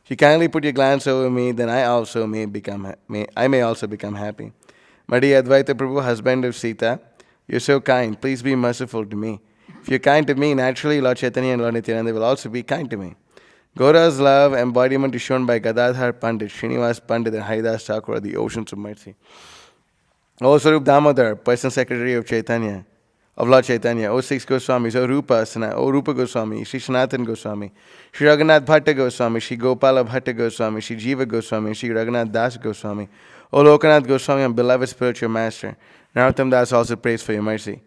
If you kindly put your glance over me, then I may also become happy. My dear Advaita Prabhu, husband of Sita, you're so kind. Please be merciful to me. If you're kind to me, naturally Lord Chaitanya and Lord Nityananda will also be kind to me. Gaura's love embodiment is shown by Gadadhar Pandit, Srinivas Pandit, and Haridas Thakur, the oceans of mercy. O Sarup Damodar, personal secretary of Chaitanya, of Lord Chaitanya, O Six Goswamis, O Rupa Asana, O Rupa Goswami, Sri Sanatan Goswami, Sri Raghunath Bhatta Goswami, Sri Gopala Bhatta Goswami, Sri Jiva Goswami, Sri Raghunath Das Goswami, O Lokanath Goswami, and beloved spiritual master. Narottam Das also prays for your mercy.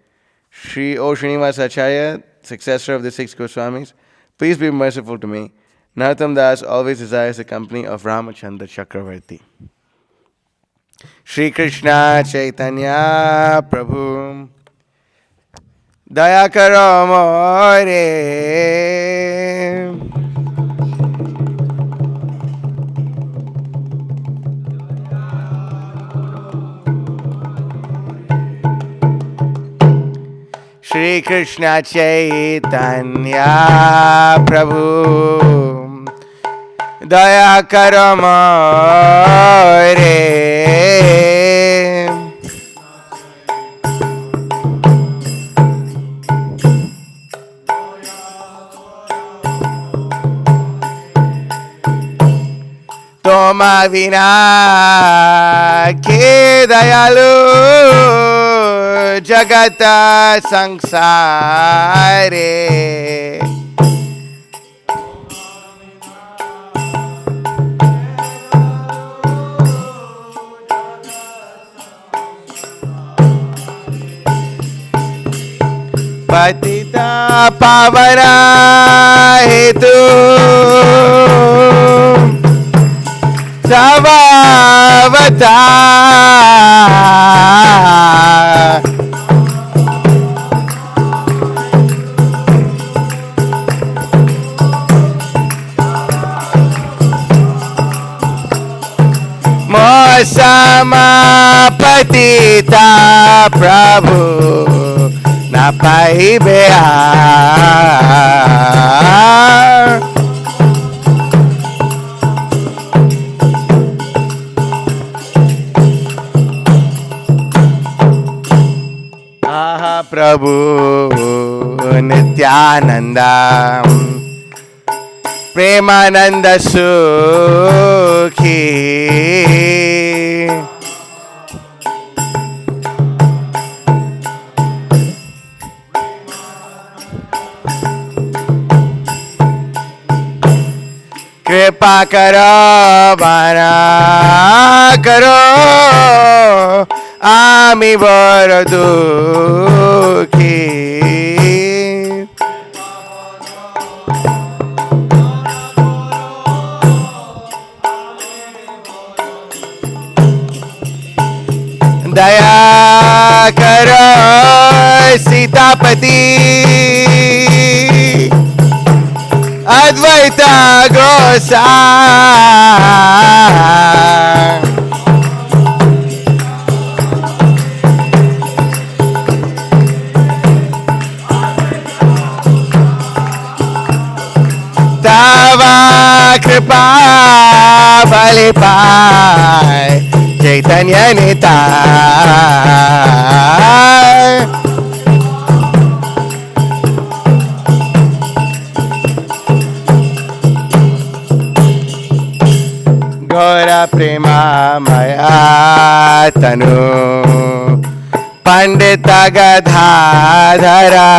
Sri O Srinivas Acharya, successor of the six Goswamis, please be merciful to me. Narottam Das always desires the company of Ramachandra Chakravarti. Shri Krishna Chaitanya Prabhu Daya karo more. Shri Krishna Chaitanya Prabhu Daya karo more. Toma vina ke dayalu jagata sangsare. Patita pavana hetu Savavata Mosama Patita Prabhu Napaibe Prabhu Nityananda Premananda Sukhi Kripa karo bana karo Ami boro dukhi Daya karo Sitapati Advaita Gosai Tava kripa balipai Chaitanya Nitai Gora prema maya tanu Pandita Gadadhara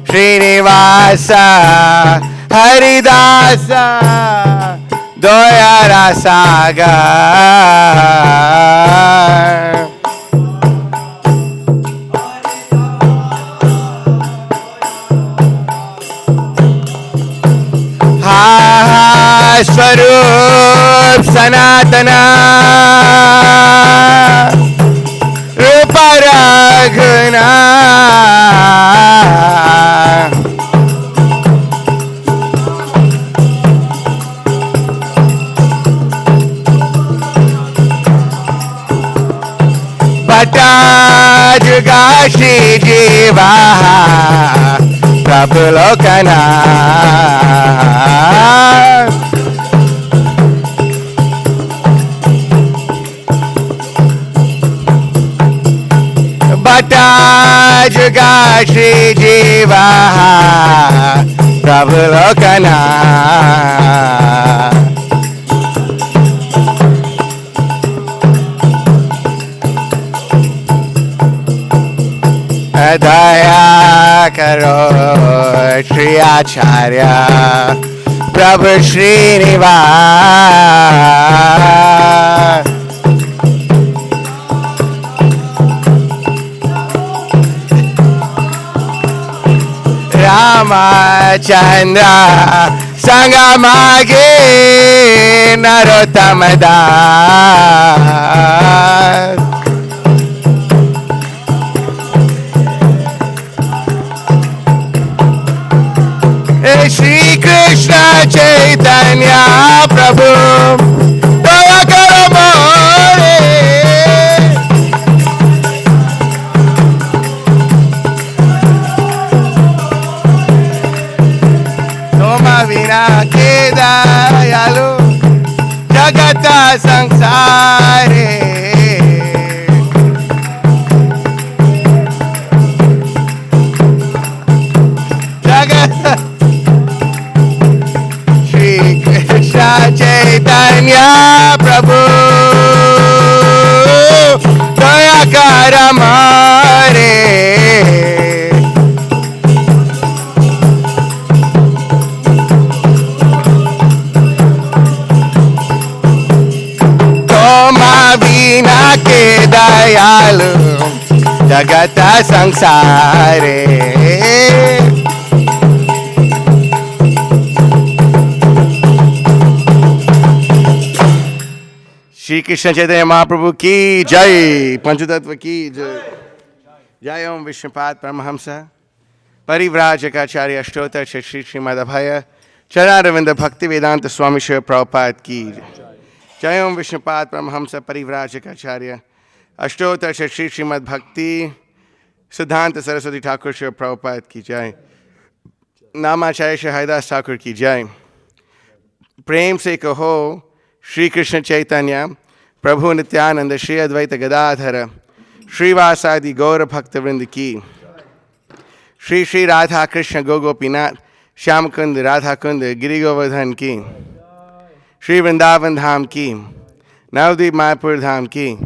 Srinivasa Haridasa Doyara Sagar Ha Swarup Sanatana Rupa Raghuna Bata juga Shri Jiva Prabhu Lokana Bata juga Shri Jiva Prabhu Lokana Daya karo Shri Acharya Prabhu Srinivas Ramachandra Sangamage Narotamadas Shri Krishna Chaitanya Prabhu Daya Karo More Toma Vina Ke Dayalu Jagata Sansare Jagata Krishna Chaitanya Prabhu Daya Kara Mare Toma Vina Ke Dayalu Jagata Sansare Shri Krishna Chaitanya Mahaprabhu ki Jai, Panchatattva ki Jai. Jai Om Vishnupad Paramahamsa, Parivrajaka Ashtota Shri Srimad Abhaya, Chararavinda Bhakti Vedanta Swami Shri Prabhupada ki Jai. Jai Om Vishnupad Paramahamsa, Parivrajaka Ashtota Shri Srimad Bhakti, Siddhanta Saraswati Thakur Shri Prabhupada ki Jai. Namacharya Shri Haridas Thakur ki Jai. Prem se kaho, Shri Krishna Chaitanya, Prabhu Nityananda, Shri Advaita Gadadhara, Shri Vasadi Gaura Bhakta Vrinda ki, Shri Shri Radha Krishna Gogopinath, Shyamkund Radha Kund Giri Govardhan ki, Shri Vrindavan Dham ki, Navdeep Mayapur Dham ki,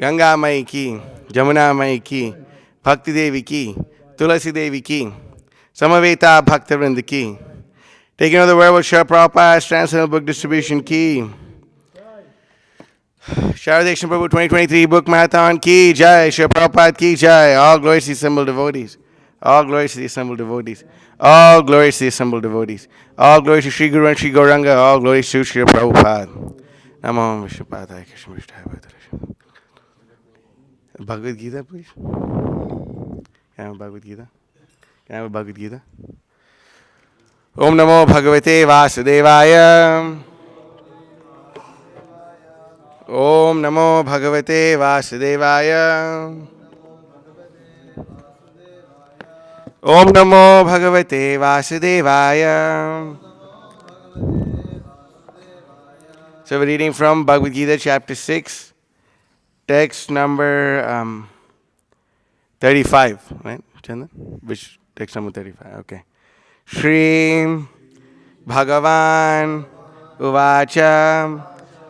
Ganga Mai ki, Jamuna Mai ki, Bhakti Devi ki, Tulasi Devi ki, Samaveta Bhakta Vrinda ki. Taking another word with Shri Prabhupada's Transcendental Book Distribution ki. Sharadation Prabhu 2023 Book Marathon ki Jai. Shri Prabhupada ki Jai. All glories to the assembled devotees. All glories to the assembled devotees. All glories to the assembled devotees. All glories to Shri Guru and Shri Gauranga. All glories to Shri Prabhupada. Namo Vishnupadaya Krishna Vishnu. Bhagavad Gita, please. Can I have a Bhagavad Gita? Can I have a Bhagavad Gita? Om Namo Bhagavate Vasudevaya. Om Namo Bhagavate Vasudevaya. Om Namo Bhagavate Vasudevaya. So we're reading from Bhagavad Gita chapter 6, text number 35, right, Chandan? Which text number 35? Okay. Shri Bhagavan Uvacha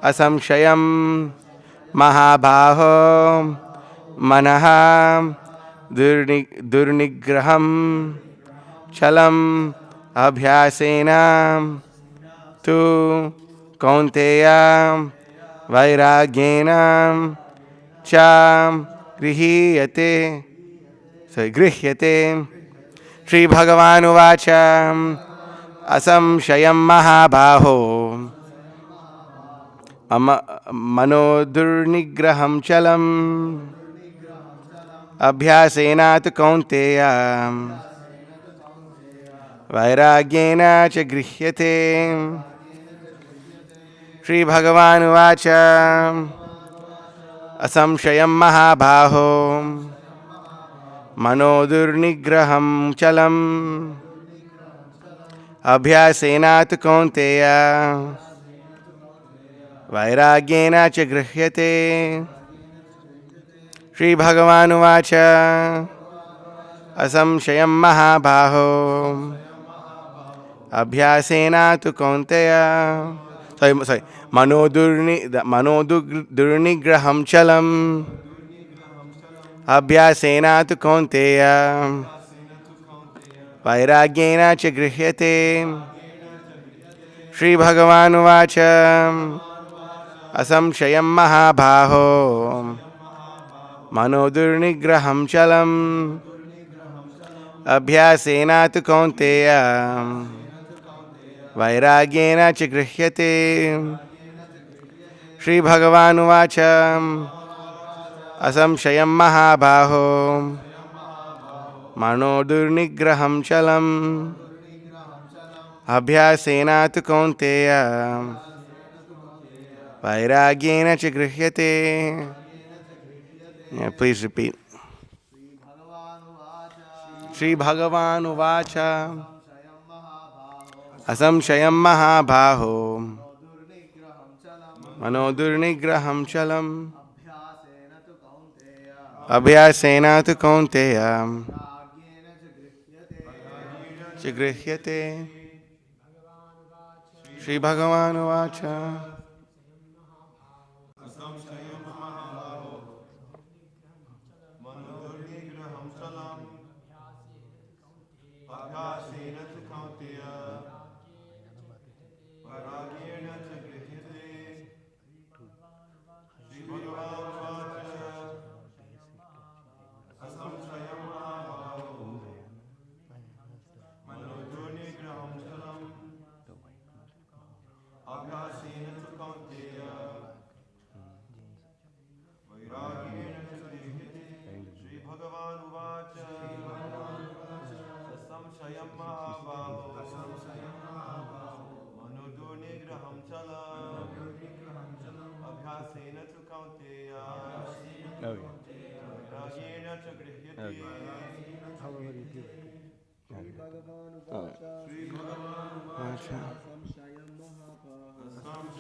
Asamshayam Mahabaho Manaha Durnigraham Chalam Abhyasena Tu Kaunteya Vairagyena Cha Grihyate Shri Bhagavan Uvacha Asamshayam Mahabaho Manodurnigraham Chalam Abhyasena tu Kaunteya Vairagyena cha Grihyate Shri Bhagavan Uvacha Asamshayam mahabhaho manodurnigraham chalam abhyasenat kaunteya vairagyena cha grihyate. Shri Bhagavan Asamshayam mahabhaho abhyasena tu kaunteya. Sorry. Manodurnigraham chalam abhyasena tu kaunteya vairagyena cha grihyate. Shri Bhagavan Asamshayam mahabhaho manodurnigraham chalam abhyasena tu kaunteya vairagyena cha grihyate. Shri Bhagavan Asamshayam mahabhaho manodurnigraham chalam abhyasena tu kaunteya vairagyena cha grihyate. Yeah, please repeat. Shri Bhagavan Uvacha Asamshayam mahabhaho manodurnigraham chalam abhyasena tu kaunteya chigrihyate. Shri Bhagavan Uvacha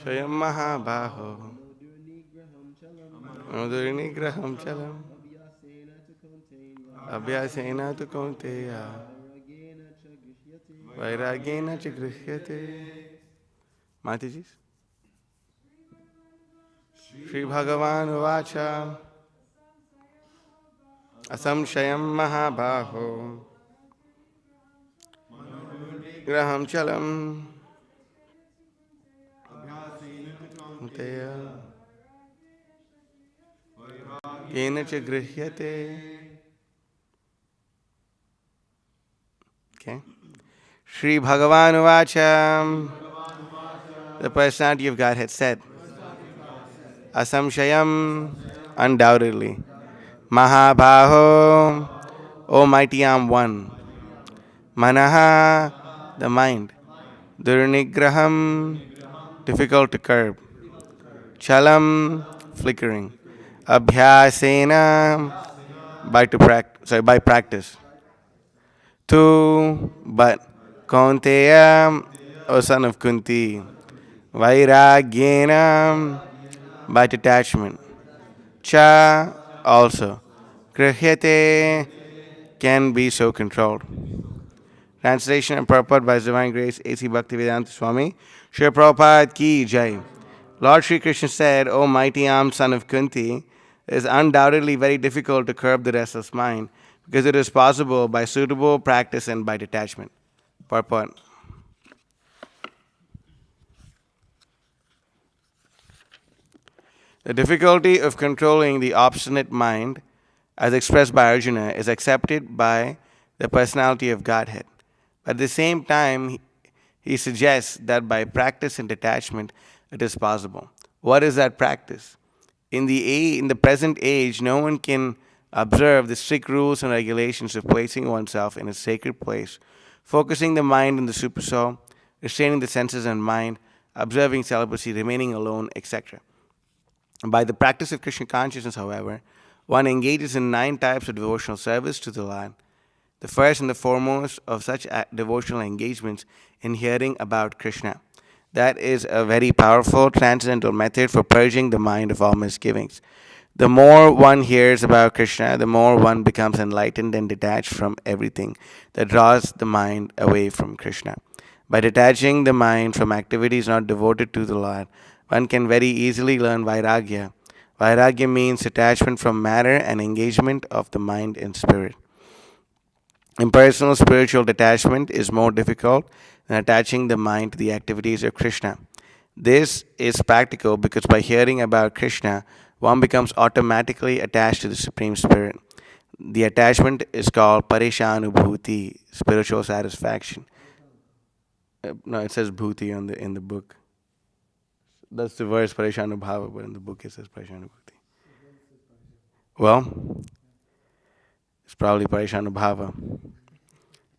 Shayam mahabhaho manodurnigraham chalam abhyasena tu kaunteya vairagyena cha grihyate. Mataji. Shri Bhagavan Uvacha Asamshayam mahabhaho graham chalam kaunteya yena cha grihyate. Okay. Shri Bhagavan Uvacha, the personality of Godhead said, Asamshayam, undoubtedly, Mahabhaho, O mighty arm one, Manaha, the mind, Durnigraham, difficult to curb, Chalam, flickering, Abhyasena, by practice. Tu, but Kaunteya, O son of Kunti, Vairagyena, by detachment, Cha, also, Grihyate, can be so controlled. Translation and purport by His Divine Grace A.C. Bhaktivedanta Swami. Shri Prabhupada Ki Jai. Lord Sri Krishna said, O mighty armed son of Kunti, it is undoubtedly very difficult to curb the restless mind, because it is possible by suitable practice and by detachment. Purport. The difficulty of controlling the obstinate mind, as expressed by Arjuna, is accepted by the personality of Godhead. At the same time, he suggests that by practice and detachment, it is possible. What is that practice? In the present age, no one can observe the strict rules and regulations of placing oneself in a sacred place, focusing the mind on the supersoul, restraining the senses and mind, observing celibacy, remaining alone, etc. By the practice of Krishna consciousness, however, one engages in 9 types of devotional service to the Lord. The first and the foremost of such devotional engagements in hearing about Krishna. That is a very powerful transcendental method for purging the mind of all misgivings. The more one hears about Krishna, the more one becomes enlightened and detached from everything that draws the mind away from Krishna. By detaching the mind from activities not devoted to the Lord, one can very easily learn Vairagya. Vairagya means detachment from matter and engagement of the mind and spirit. Impersonal spiritual detachment is more difficult than attaching the mind to the activities of Krishna. This is practical because by hearing about Krishna, one becomes automatically attached to the Supreme Spirit. The attachment is called Parishanubhuti, spiritual satisfaction. No, it says bhuti on the in the book. That's the verse Parishanubhava, but in the book it says Parishanubhuti. Well, it's probably Parishanubhava.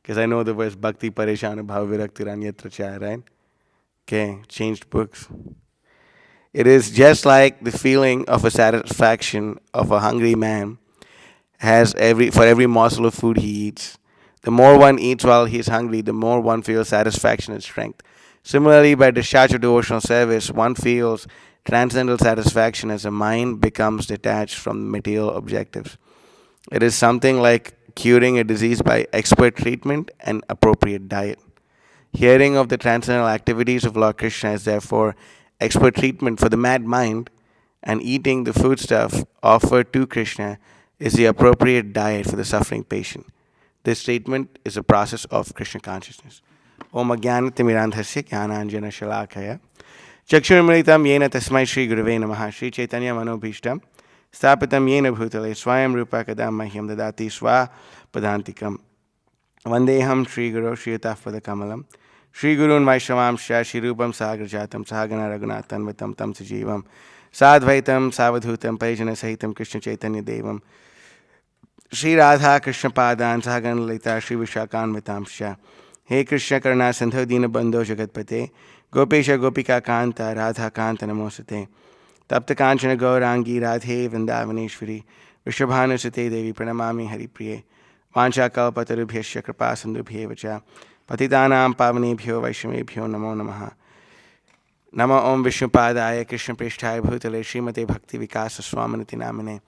Because I know the verse Bhakti Parishanubhava Virakti Ranyatra Cha, right? Okay, changed books. It is just like the feeling of a satisfaction of a hungry man has every morsel of food he eats. The more one eats while he is hungry, the more one feels satisfaction and strength. Similarly, by discharge of devotional service, one feels transcendental satisfaction as the mind becomes detached from material objectives. It is something like curing a disease by expert treatment and appropriate diet. Hearing of the transcendental activities of Lord Krishna is therefore expert treatment for the mad mind, and eating the foodstuff offered to Krishna is the appropriate diet for the suffering patient. This treatment is a process of Krishna consciousness. Om Ajnanatimirandhasya Jnananjana Shalakaya Chakshurmilitam Yena Tasmai Shri Gurave Namaha Shri Chaitanya Manobhishtam Sthapitam Yena Bhutale Swayam Rupa Kadam Mahyam Dadati Swa Padantikam Vandeham Shri Guru Shri Yatafpada Kamalam Shri Gurun Vaishnavamsha Shri Rupam Sagrajatam Sahagana Raghunathan Vitam Tam Sajivam Sadvaitam Savadhutam Parijana Sahitam Krishna Chaitanya Devam Shri Radha Krishna Padan Sahagana Lita Shri Vishakan Vitamsha He Krishna Karna Sandho Dina Bandho Jagatpate Gopesha Gopika Kanta Radha Kanta Namosate Tapta Kanchana Gaurangi Radhe Vrindavaneshwari Vishabhanu Sate Devi Pranamami Hari Priye Vancha Kalpatarubhyasya Kripa Sandubhyevacha Patitanam Pavanebhyo Vaishnavebhyo Namo Namaha Nama Om Vishnupadaya Krishna Prishthaya Bhutale Srimate Bhakti Vikasa Swaminati Namine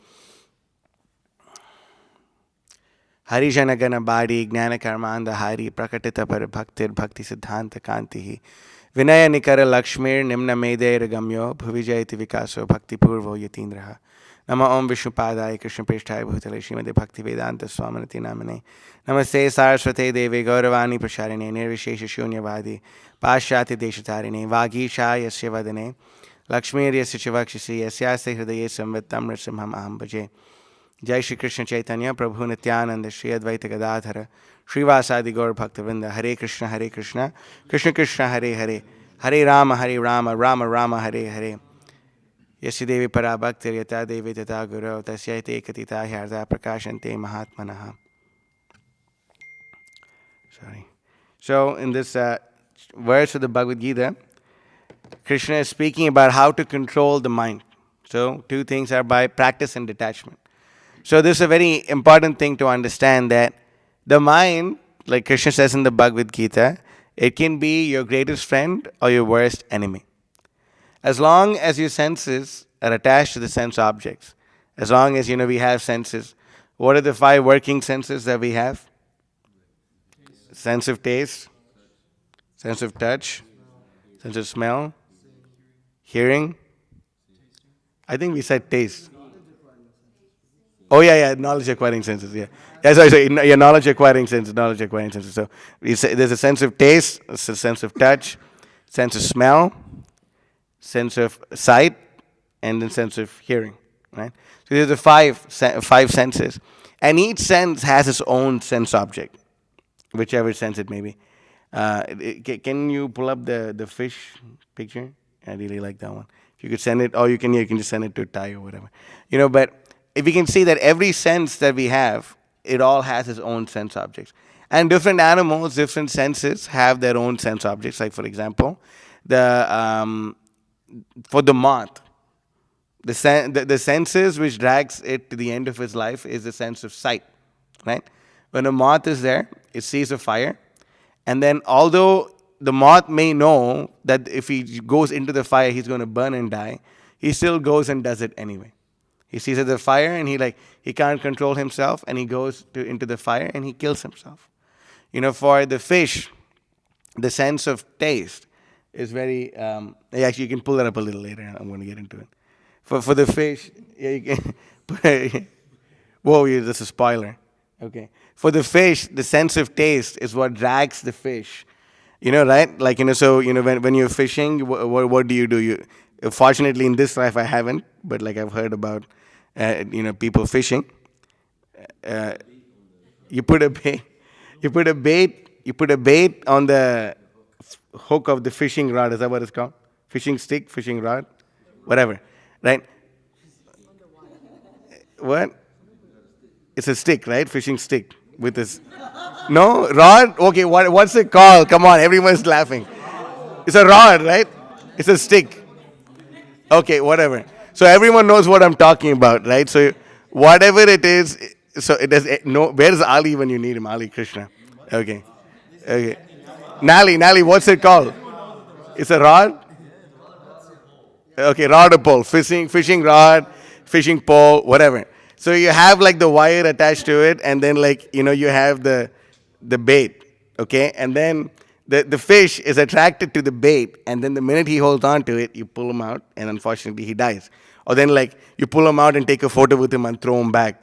Harijana Gana Badi Gnana Karmanda Hari Prakatita Par Bhaktir Bhakti Siddhanta Kantihi Vinaya Nikara Lakshmir Nimna Mede Ragamyo Bhuvijayati Vikaso Bhakti Purvo Yatindraha Nama Om Vishnupadaya Krishna Prishthaya Bhutale Srimate Bhakti Vedanta Swaminati Namine Namaste Saraswate Devi Gauravani Prasharine Nirvishesha Shunyavadi Pashyati Deshatarine Vagishaya Shivadane Lakshmir Yasya Chivakshisi Yasyase Hridaye Samvitam Nrsimham Aham Bhaje Jai Shri Krishna Chaitanya Prabhu Nityananda Shri Advaita Gadadhara Srivasadi Gaur Bhaktavinda Hare Krishna Krishna Krishna Hare Hare Hare Rama Rama Rama Hare Hare Yasya Devi Parabhaktir Yata Devi Tata Guru Tasyaite Katita Hyarda Prakashante Mahatmanaha. Sorry. So in this verse of the Bhagavad Gita, Krishna is speaking about how to control the mind. So two things are by practice and detachment. So this is a very important thing to understand, that the mind, like Krishna says in the Bhagavad Gita, it can be your greatest friend or your worst enemy. As long as your senses are attached to the sense objects, as long as we have senses, what are the 5 working senses that we have? Sense of taste, sense of touch, sense of smell, hearing. I think we said taste. Oh yeah, knowledge acquiring senses. Sorry. Your knowledge acquiring senses. So we say there's a sense of taste, a sense of touch, sense of smell, sense of sight, and then sense of hearing. Right. So there's the five senses, and each sense has its own sense object, whichever sense it may be. Can you pull up the fish picture? I really like that one. If you could send it, or you can just send it to Ty or whatever. But if you can see that every sense that we have, it all has its own sense objects. And different animals, different senses have their own sense objects. Like for example, for the moth, The senses which drags it to the end of its life is the sense of sight, right? When a moth is there, it sees a fire, and then although the moth may know that if he goes into the fire, he's going to burn and die, he still goes and does it anyway. He sees the fire and he can't control himself, and he goes into the fire and he kills himself. For the fish, the sense of taste is very. Actually, you can pull that up a little later. I'm going to get into it. For the fish, yeah, you can. Whoa, yeah, that's a spoiler. Okay. For the fish, the sense of taste is what drags the fish. Right? Like, so, when you're fishing, what do? Fortunately, in this life, I haven't, but like I've heard about, people fishing. Uh, you put a bait, you put a bait on the hook of the fishing rod. Is that what it's called? Fishing stick, fishing rod, whatever, right? What? It's a stick, right? Fishing stick with this. No rod. Okay, what's it called? Come on, everyone's laughing. It's a rod, right? It's a stick. Okay, whatever. So everyone knows what I'm talking about, right? So whatever it is, so it does. No, where's Ali when you need him? Ali Krishna. Okay, okay. Nali, what's it called? It's a rod. Okay, rod or pole, fishing rod, fishing pole, whatever. So you have like the wire attached to it, and then like you have the bait, okay, and then the fish is attracted to the bait, and then the minute he holds on to it, you pull him out, and unfortunately he dies. Or then like you pull him out and take a photo with him and throw him back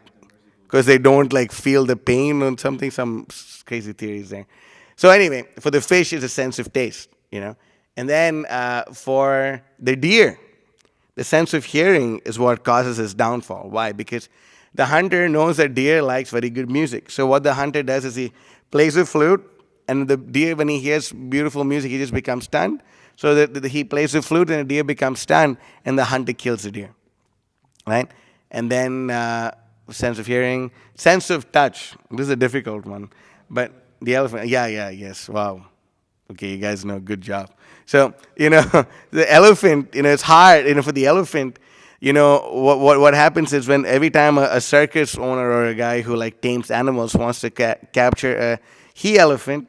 because they don't like feel the pain or something. Some crazy theories there. So anyway, for the fish, is a sense of taste. And then for the deer, the sense of hearing is what causes his downfall. Why? Because the hunter knows that deer likes very good music. So what the hunter does is he plays a flute, and the deer, when he hears beautiful music, he just becomes stunned. So that he plays the flute, and the deer becomes stunned, and the hunter kills the deer. Right? And then sense of hearing, sense of touch. This is a difficult one, but the elephant. Yes. Wow. Okay, you guys know. Good job. So the elephant. It's hard. For the elephant, what happens is when every time a circus owner or a guy who like tames animals wants to capture a he elephant,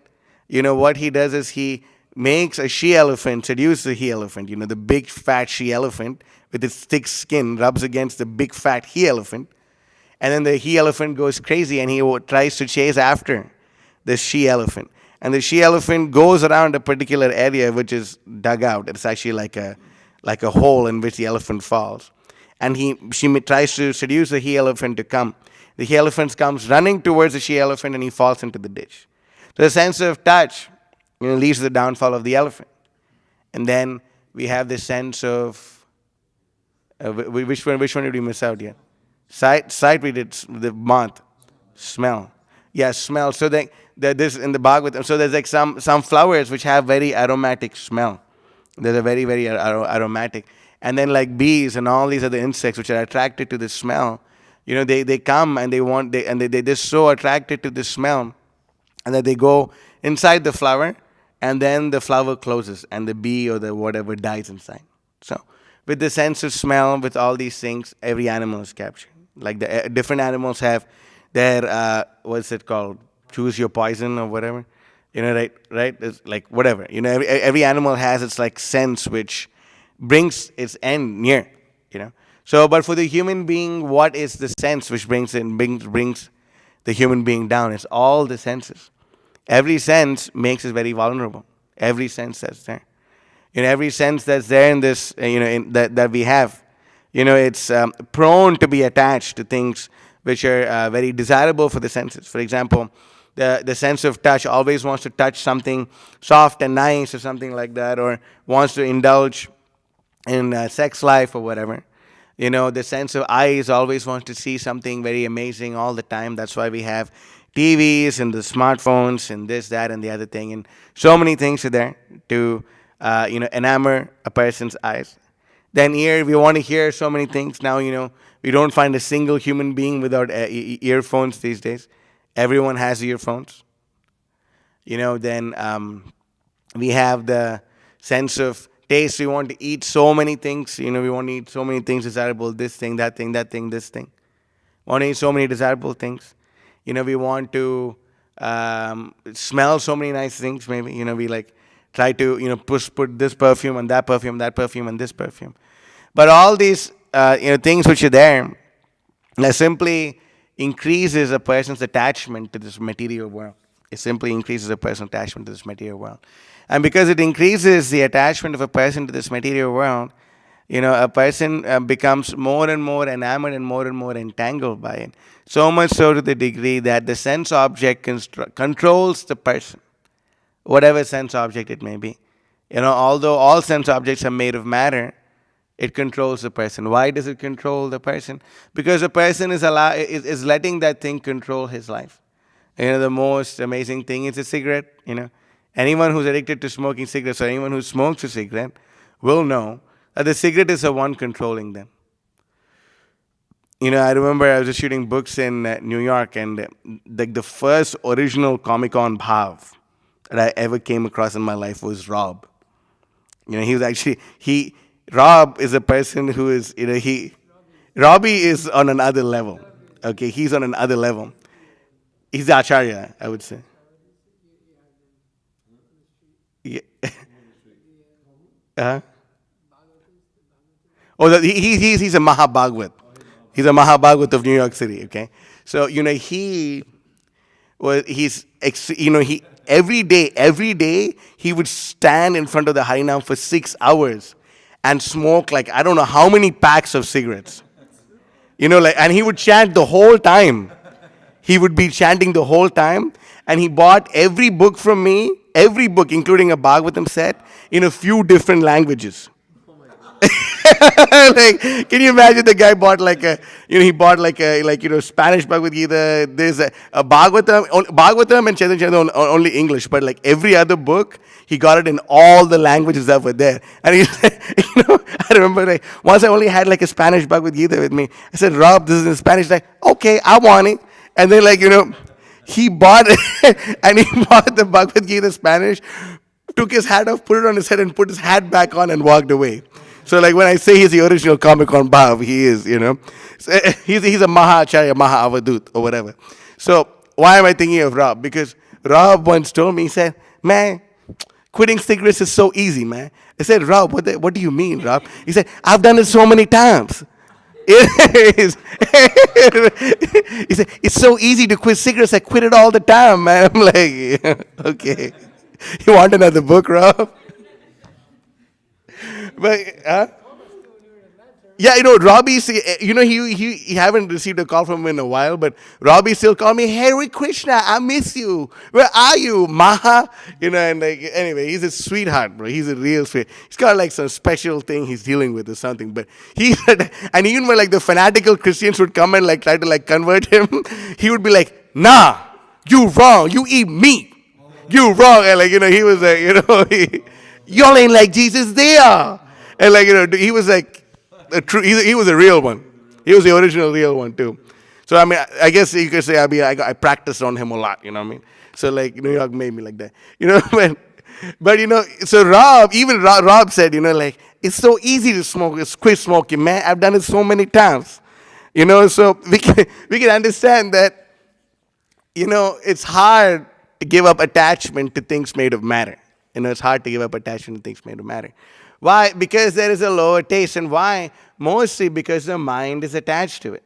what he does is he makes a she elephant seduce the he elephant. The big fat she elephant with its thick skin rubs against the big fat he elephant, and then the he elephant goes crazy and he tries to chase after the she elephant. And the she elephant goes around a particular area which is dug out. It's actually like a hole in which the elephant falls. And she tries to seduce the he elephant to come. The he elephant comes running towards the she elephant and he falls into the ditch. So the sense of touch leads to the downfall of the elephant. And then we have the sense of which one did we miss out yet? Sight we did, the moth. Smell. Yeah, smell. So this in the Bhagavatam. So there's like some flowers which have very aromatic smell. They're very, very aromatic. And then like bees and all these other insects which are attracted to the smell, they come and they're so attracted to the smell, and that they go inside the flower, and then the flower closes and the bee or the whatever dies inside. So with the sense of smell, with all these things, every animal is captured. Like the different animals have their what's it called? Choose your poison or whatever. Right? It's like whatever. Every animal has its like sense which brings its end near. So, but for the human being, what is the sense which brings the human being down? It's all the senses. Every sense makes us very vulnerable. Every sense that's there. Every sense that's there in this, that we have, it's prone to be attached to things which are very desirable for the senses. For example, the sense of touch always wants to touch something soft and nice or something like that, or wants to indulge in sex life or whatever. The sense of eyes always wants to see something very amazing all the time. That's why we have TVs and the smartphones and this, that, and the other thing. And so many things are there to, enamor a person's eyes. Then here, we want to hear so many things. Now, we don't find a single human being without earphones these days. Everyone has earphones. Then we have the sense of taste. We want to eat so many things. We want to eat so many things desirable. This thing, that thing, that thing, this thing. Want to eat so many desirable things. We want to smell so many nice things. Maybe we like try to put this perfume and that perfume, that perfume and this perfume. But all these things which are there simply increases a person's attachment to this material world. It simply increases a person's attachment to this material world. And because it increases the attachment of a person to this material world, a person becomes more and more enamored and more entangled by it. So much so to the degree that the sense object controls the person, whatever sense object it may be. Although all sense objects are made of matter, it controls the person. Why does it control the person? Because the person is letting that thing control his life. The most amazing thing is a cigarette. Anyone who's addicted to smoking cigarettes or anyone who smokes a cigarette will know that the cigarette is the one controlling them. I remember I was just shooting books in New York, and the first original Comic-Con Bhav that I ever came across in my life was Rob. He was actually, Rob is a person who is, Robbie is on another level. Okay, he's on another level. He's the Acharya, I would say. Yeah. Uh-huh. Oh, he's a Mahabhagwat. He's a Mahabhagwat of New York City. Okay, so he every day he would stand in front of the Harinam for 6 hours and smoke like I don't know how many packs of cigarettes. And he would chant the whole time. He would be chanting the whole time, and he bought every book from me, every book, including a Bhagavatam set, in a few different languages. Like, can you imagine the guy bought he bought Spanish Bhagavad Gita. There's a Bhagavatam and Chaitanya only English, but like every other book, he got it in all the languages that were there. And he, I remember once I only had a Spanish Bhagavad Gita with me. I said, Rob, this is in Spanish. Like, okay, I want it. And then he bought it, and he bought the Bhagavad Gita Spanish, took his hat off, put it on his head, and put his hat back on and walked away. So when I say he's the original Comic-Con Bhav, he is, So, he's a Mahacharya, Mahavadut or whatever. So why am I thinking of Rob? Because Rob once told me, he said, man, quitting cigarettes is so easy, man. I said, Rob, what do you mean, Rob? He said, I've done it so many times. He said, it's so easy to quit cigarettes. I quit it all the time, man. I'm like, okay. You want another book, Rob? But yeah, Robbie, he haven't received a call from him in a while, but Robbie still called me, Hare Krishna, I miss you. Where are you, Maha? And anyway, he's a sweetheart, bro. He's a real sweet. He's got some special thing he's dealing with or something. But and even when the fanatical Christians would come and try to convert him, he would be like, nah, you wrong. You eat meat. You wrong. And he was y'all ain't like Jesus, they are. And he was he was a real one. He was the original real one too. So I guess you could say I practiced on him a lot. You know what I mean? So New York made me like that. But so Rob said, it's so easy to smoke, quit smoking, man. I've done it so many times. So we can understand that. It's hard to give up attachment to things made of matter. It's hard to give up attachment to things made of matter. Why? Because there is a lower taste. And why? Mostly because the mind is attached to it.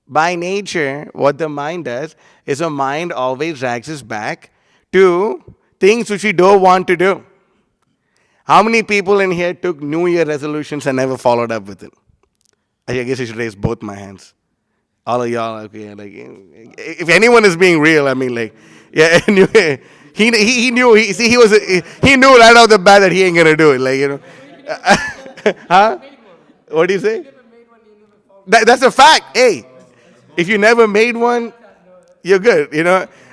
By nature, what the mind does is the mind always drags us back to things which we don't want to do. How many people in here took New Year resolutions and never followed up with it? I guess I should raise both my hands. All of y'all, okay, if anyone is being real, yeah, anyway. He knew he knew right off the bat that he ain't gonna do it. Huh? What do you say? That's a fact. Hey, if you never made one, you're good.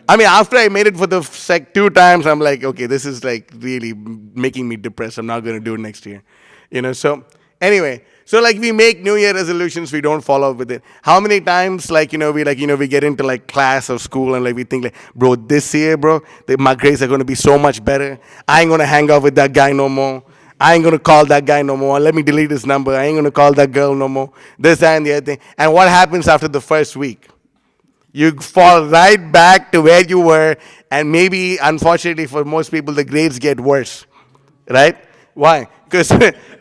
After I made it for the 2 times, I'm like, okay, this is really making me depressed. I'm not gonna do it next year. So anyway. So we make New Year resolutions, we don't follow up with it. How many times we get into class or school and we think bro, this year, bro, my grades are going to be so much better. I ain't going to hang out with that guy no more. I ain't gonna call that guy no more. Let me delete his number. I ain't gonna call that girl no more. This, that, and the other thing. And what happens after the first week? You fall right back to where you were, and maybe, unfortunately, for most people, the grades get worse, right? Why? Because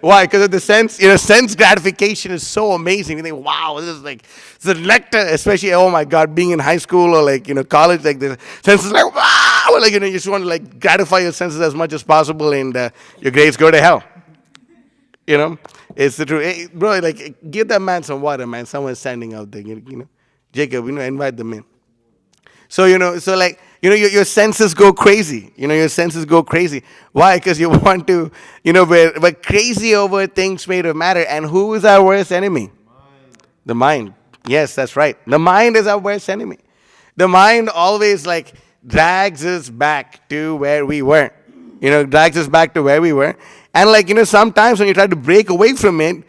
why? Because of the sense, sense gratification is so amazing. You think, wow, this is like the nectar, especially, oh my God, being in high school or like college, like the sense is like wow, like you just want to like gratify your senses as much as possible, and your grades go to hell. You know, it's the truth. Hey, bro, like, give that man some water, man. Someone's standing out there, Jacob, invite them in. So, your senses go crazy. Your senses go crazy. Why? Because you want to, we're crazy over things made of matter. And who is our worst enemy? The mind. Yes, that's right. The mind is our worst enemy. The mind always like drags us back to where we were. Drags us back to where we were. And like, sometimes when you try to break away from it,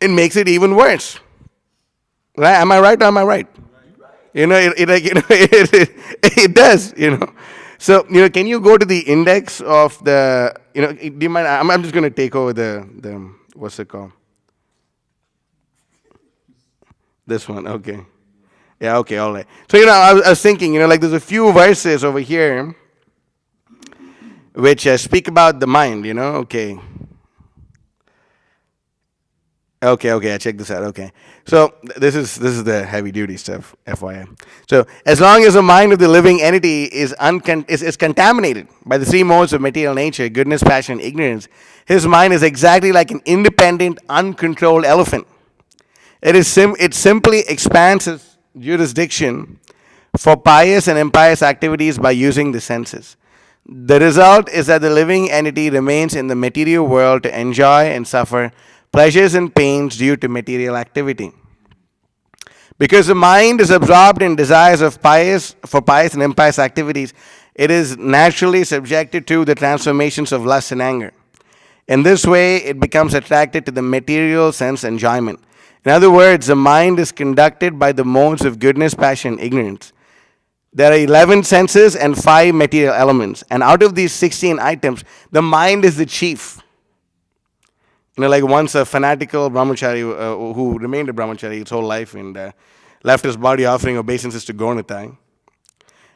it makes it even worse. Right? Am I right or am I right? It does, So, can you go to the index of the, do you mind? I'm just going to take over the, what's it called? This one, okay. Yeah, okay, all right. So, I was thinking, like there's a few verses over here which speak about the mind, okay. Okay, I check this out. Okay, so this is the heavy duty stuff, FYI. So as long as the mind of the living entity is contaminated by the three modes of material nature, goodness, passion, and ignorance, his mind is exactly like an independent, uncontrolled elephant. It simply expands its jurisdiction for pious and impious activities by using the senses. The result is that the living entity remains in the material world to enjoy and suffer pleasures and pains due to material activity. Because the mind is absorbed in desires for pious and impious activities, it is naturally subjected to the transformations of lust and anger. In this way, it becomes attracted to the material sense enjoyment. In other words, the mind is conducted by the modes of goodness, passion, and ignorance. There are 11 senses and 5 material elements. And out of these 16 items, the mind is the chief. Like once a fanatical brahmachari who remained a brahmachari his whole life and left his body offering obeisances to Gauratai.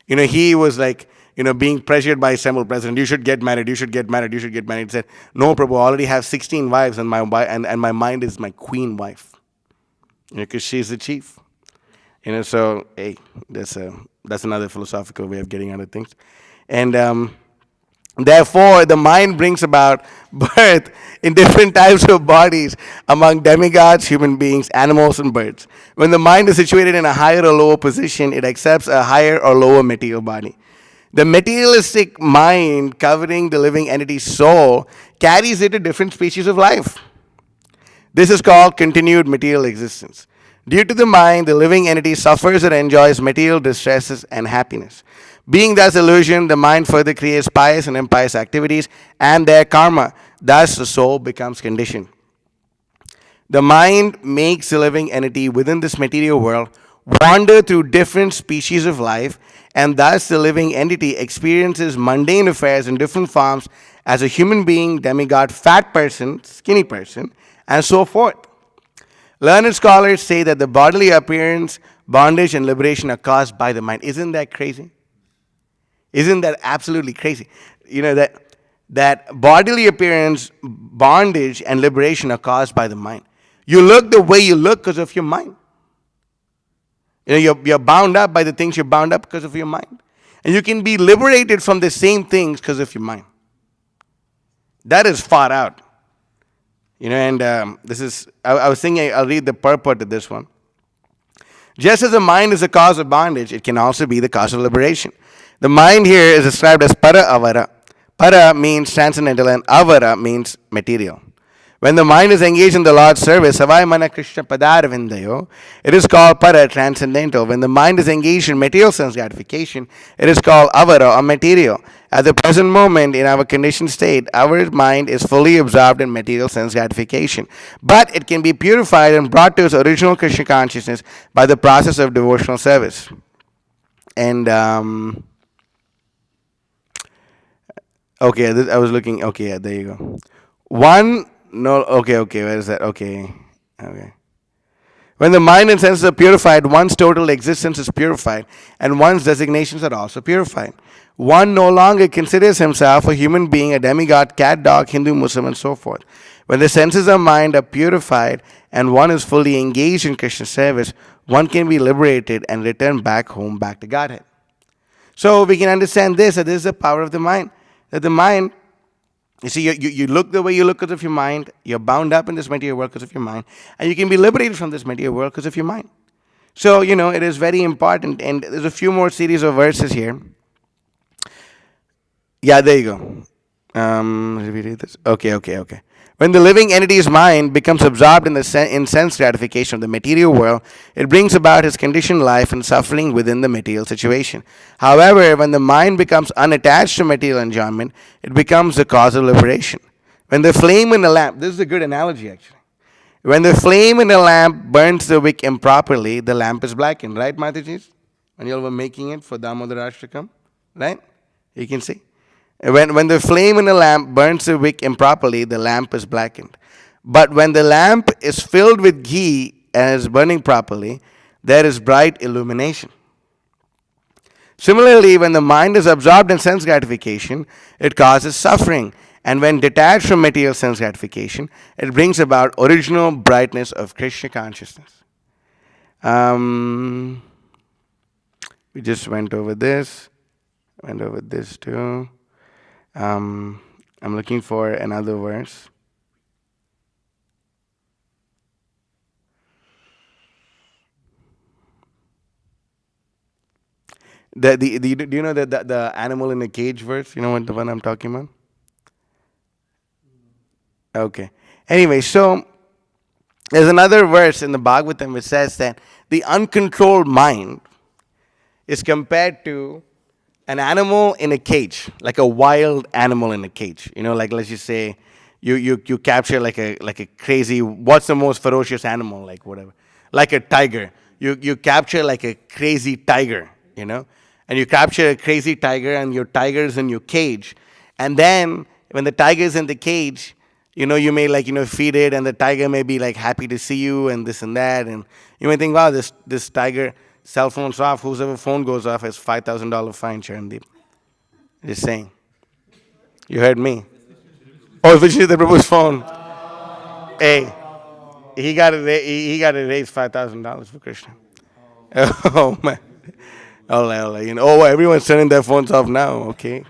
He was like, being pressured by his temple president, you should get married, you should get married, you should get married. He said, no, Prabhu, I already have 16 wives and my mind is my queen wife. Because she's the chief. So, hey, that's another philosophical way of getting out of things. And therefore, the mind brings about birth in different types of bodies among demigods, human beings, animals, and birds. When the mind is situated in a higher or lower position, it accepts a higher or lower material body. The materialistic mind covering the living entity's soul carries it to different species of life. This is called continued material existence. Due to the mind, the living entity suffers and enjoys material distresses and happiness. Being thus illusion, the mind further creates pious and impious activities and their karma. Thus, the soul becomes conditioned. The mind makes the living entity within this material world wander through different species of life, and thus the living entity experiences mundane affairs in different forms as a human being, demigod, fat person, skinny person, and so forth. Learned scholars say that the bodily appearance, bondage, and liberation are caused by the mind. Isn't that crazy? Isn't that absolutely crazy? That bodily appearance, bondage, and liberation are caused by the mind. You look the way you look because of your mind. You're bound up by the things you're bound up because of your mind. And you can be liberated from the same things because of your mind. That is far out. This is, I was thinking I'll read the purport of this one. Just as the mind is the cause of bondage, it can also be the cause of liberation. The mind here is described as para avara. Para means transcendental and avara means material. When the mind is engaged in the Lord's service, Savai Mana Krishna Padarvindayo, it is called para, transcendental. When the mind is engaged in material sense gratification, it is called avara, or material. At the present moment, in our conditioned state, our mind is fully absorbed in material sense gratification. But it can be purified and brought to its original Krishna consciousness by the process of devotional service. And okay, I was looking. Okay, yeah, there you go. One, no, okay, where is that? Okay. When the mind and senses are purified, one's total existence is purified, and one's designations are also purified. One no longer considers himself a human being, a demigod, cat, dog, Hindu, Muslim, and so forth. When the senses of mind are purified and one is fully engaged in Krishna service, one can be liberated and return back home, back to Godhead. So we can understand this, that this is the power of the mind. That the mind, you see, you look the way you look because of your mind. You're bound up in this material world because of your mind. And you can be liberated from this material world because of your mind. So, it is very important. And there's a few more series of verses here. Yeah, there you go. Let me read this. Okay. When the living entity's mind becomes absorbed in sense gratification of the material world, it brings about his conditioned life and suffering within the material situation. However, when the mind becomes unattached to material enjoyment, it becomes the cause of liberation. When the flame in a lamp, this is a good analogy actually. When the flame in a lamp burns the wick improperly, the lamp is blackened, right, Mataji? When you all were making it for Damodar Ashtakam, right? You can see. When the flame in a lamp burns the wick improperly, the lamp is blackened. But when the lamp is filled with ghee and is burning properly, there is bright illumination. Similarly, when the mind is absorbed in sense gratification, it causes suffering. And when detached from material sense gratification, it brings about original brightness of Krishna consciousness. We just went over this too. I'm looking for another verse. Do you know the animal in a cage verse? You know what the one I'm talking about? Okay. Anyway, so there's another verse in the Bhagavatam which says that the uncontrolled mind is compared to an animal in a cage, like a wild animal in a cage. Like let's just say you capture like a crazy, what's the most ferocious animal, like whatever, like a tiger. You capture like a crazy tiger, and you capture a crazy tiger and your tiger's in your cage, and then when the tiger's in the cage, you may feed it, and the tiger may be like happy to see you and this and that, and you may think, wow, this tiger, cell phone's off, whoever phone goes off has $5,000 fine, Charandeep. Just saying. You heard me. Oh, which is the Prabhu's phone. Hey, he got to raise $5,000 for Krishna. Oh man. All right. Oh, everyone's turning their phones off now. Okay.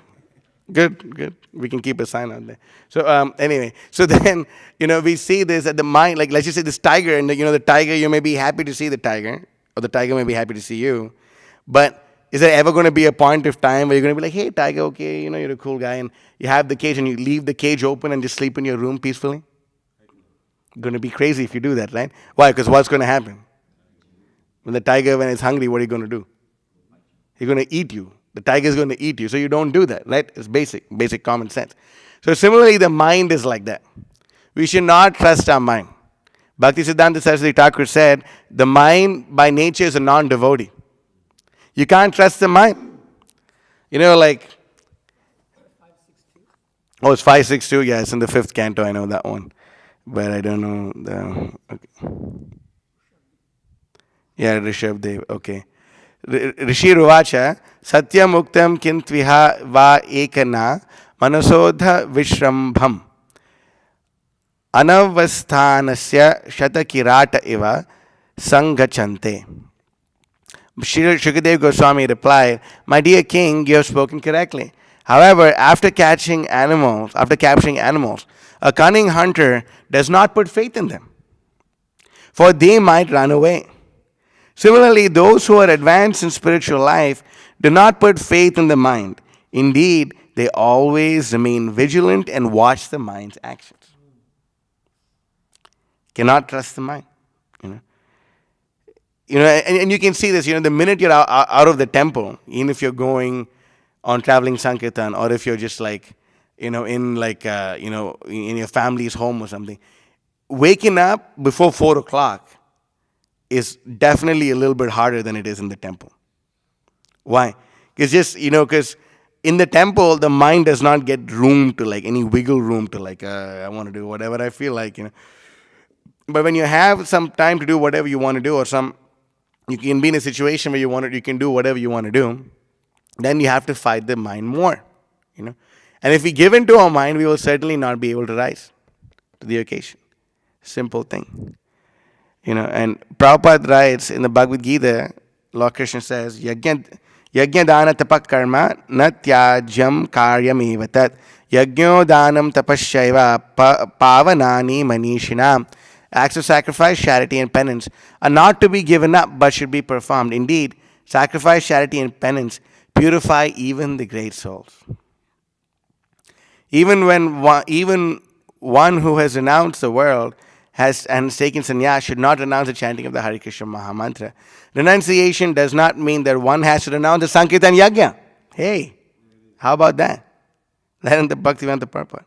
Good. We can keep a sign out there. So anyway, so then we see this at the mind, like let's just say this tiger, and the tiger, you may be happy to see the tiger, or the tiger may be happy to see you, but is there ever going to be a point of time where you're going to be like, hey tiger, okay, you're a cool guy, and you have the cage and you leave the cage open and just sleep in your room peacefully? Going to be crazy if you do that, right? Why? Because what's going to happen? When the tiger, when it's hungry, what are you going to do? He's going to eat you. The tiger is going to eat you. So you don't do that, right? It's basic common sense. So similarly, the mind is like that. We should not trust our mind. Bhaktisiddhanta Saraswati Thakur said, the mind by nature is a non-devotee. You can't trust the mind. Like, oh, it's 562. Yeah, it's in the 5th canto. I know that one. But I don't know the... Okay. Yeah, Rishabh Dev. Okay. Rishi Ruvacha, Satyam Uktam Kintviha Va Ekana Manasodha Vishrambham Anavasthanasya Shatakirata Iva Sangachante. Shukadev Goswami replied, my dear king, you have spoken correctly. However, after capturing animals, a cunning hunter does not put faith in them, for they might run away. Similarly, those who are advanced in spiritual life do not put faith in the mind. Indeed, they always remain vigilant and watch the mind's actions. Cannot trust the mind. And you can see this, the minute you're out of the temple, even if you're going on traveling Sankirtan, or if you're just like, in your family's home or something, waking up before 4 o'clock is definitely a little bit harder than it is in the temple. Why? Because in the temple, the mind does not get room to like any wiggle room to like, I want to do whatever I feel like, But when you have some time to do whatever you want to do, or you can be in a situation where you can do whatever you want to do, then you have to fight the mind more, And if we give in to our mind, we will certainly not be able to rise to the occasion. Simple thing. And Prabhupada writes in the Bhagavad Gita, Lord Krishna says, Yajna dana tapak karma na tyajam karyam evatat yajno danam tapasyaiva pavanani manishinam. Acts of sacrifice, charity, and penance are not to be given up but should be performed. Indeed, sacrifice, charity, and penance purify even the great souls. Even one who has renounced the world and has taken sannyas should not renounce the chanting of the Hare Krishna Mahamantra. Renunciation does not mean that one has to renounce the Sankirtan Yajna. Hey, how about that? That is the Bhaktivedanta purport.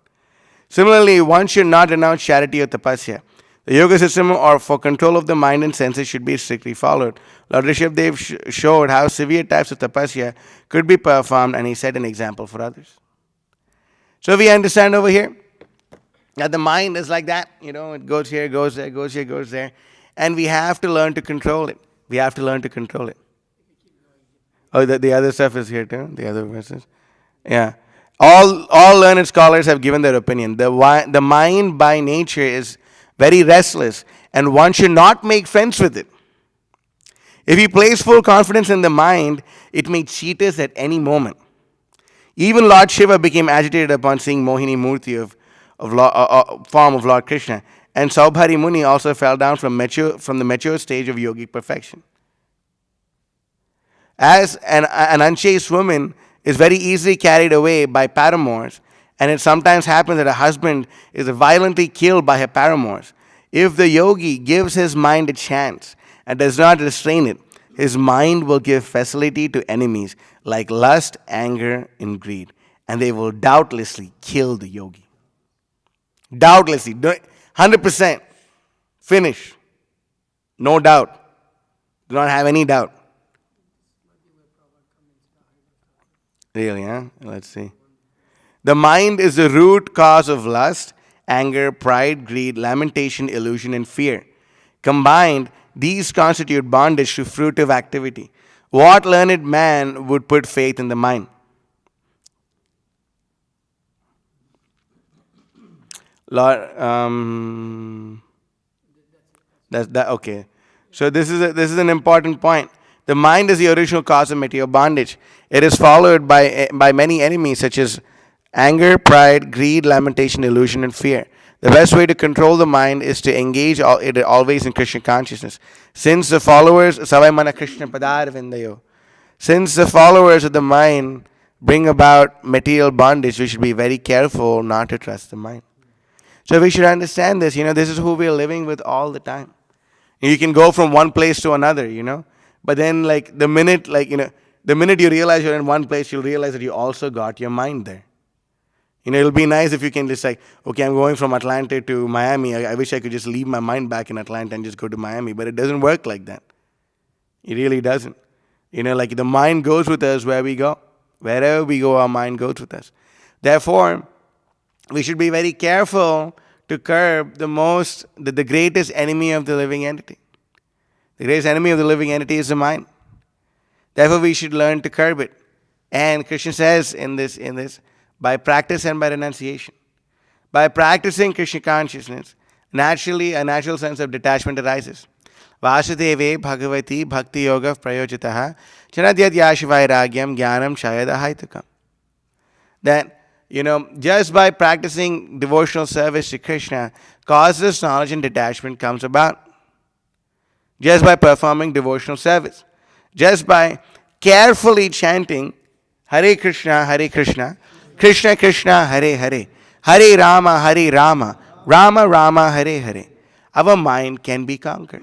Similarly, one should not renounce charity or tapasya. The yoga system or for control of the mind and senses should be strictly followed. Lord Rishabdev showed how severe types of tapasya could be performed, and he set an example for others. So we understand over here that the mind is like that. It goes here, goes there, goes here, goes there. And we have to learn to control it. Oh, the other stuff is here too, the other verses. Yeah. All learned scholars have given their opinion. The mind by nature is very restless, and one should not make friends with it. If we place full confidence in the mind, it may cheat us at any moment. Even Lord Shiva became agitated upon seeing Mohini Murti form of Lord Krishna, and Saubhari Muni also fell down from the mature stage of yogic perfection. As an unchaste woman is very easily carried away by paramours, and it sometimes happens that a husband is violently killed by her paramours. If the yogi gives his mind a chance and does not restrain it, his mind will give facility to enemies like lust, anger, and greed, and they will doubtlessly kill the yogi. Doubtlessly, 100%. Finish. No doubt. Do not have any doubt. Really, huh? Let's see. The mind is the root cause of lust, anger, pride, greed, lamentation, illusion, and fear. Combined, these constitute bondage to fruitive activity. What learned man would put faith in the mind? Lord, okay. So this is an important point. The mind is the original cause of material bondage. It is followed by many enemies such as anger, pride, greed, lamentation, illusion, and fear. The best way to control the mind is to engage it always in Krishna consciousness. Since the followers of the mind bring about material bondage, we should be very careful not to trust the mind. So we should understand this. This is who we are living with all the time. You can go from one place to another, but then the minute you realize you're in one place, you'll realize that you also got your mind there. It'll be nice if you can just okay, I'm going from Atlanta to Miami. I wish I could just leave my mind back in Atlanta and just go to Miami, but it doesn't work like that. It really doesn't. The mind goes with us where we go. Wherever we go, our mind goes with us. Therefore, we should be very careful to curb the greatest enemy of the living entity. The greatest enemy of the living entity is the mind. Therefore, we should learn to curb it. And Krishna says in this, by practice and by renunciation. By practicing Krishna consciousness, naturally a natural sense of detachment arises. Vasudeve Bhagavati Bhakti Yoga Prayojitaha Chanadyad Yashivairagyam Jnanam Shayada Haitukam. That, just by practicing devotional service to Krishna, causeless knowledge and detachment comes about. Just by performing devotional service. Just by carefully chanting Hare Krishna, Krishna Krishna, Hare Hare, Hare Rama, Rama Rama, Hare Hare. Our mind can be conquered.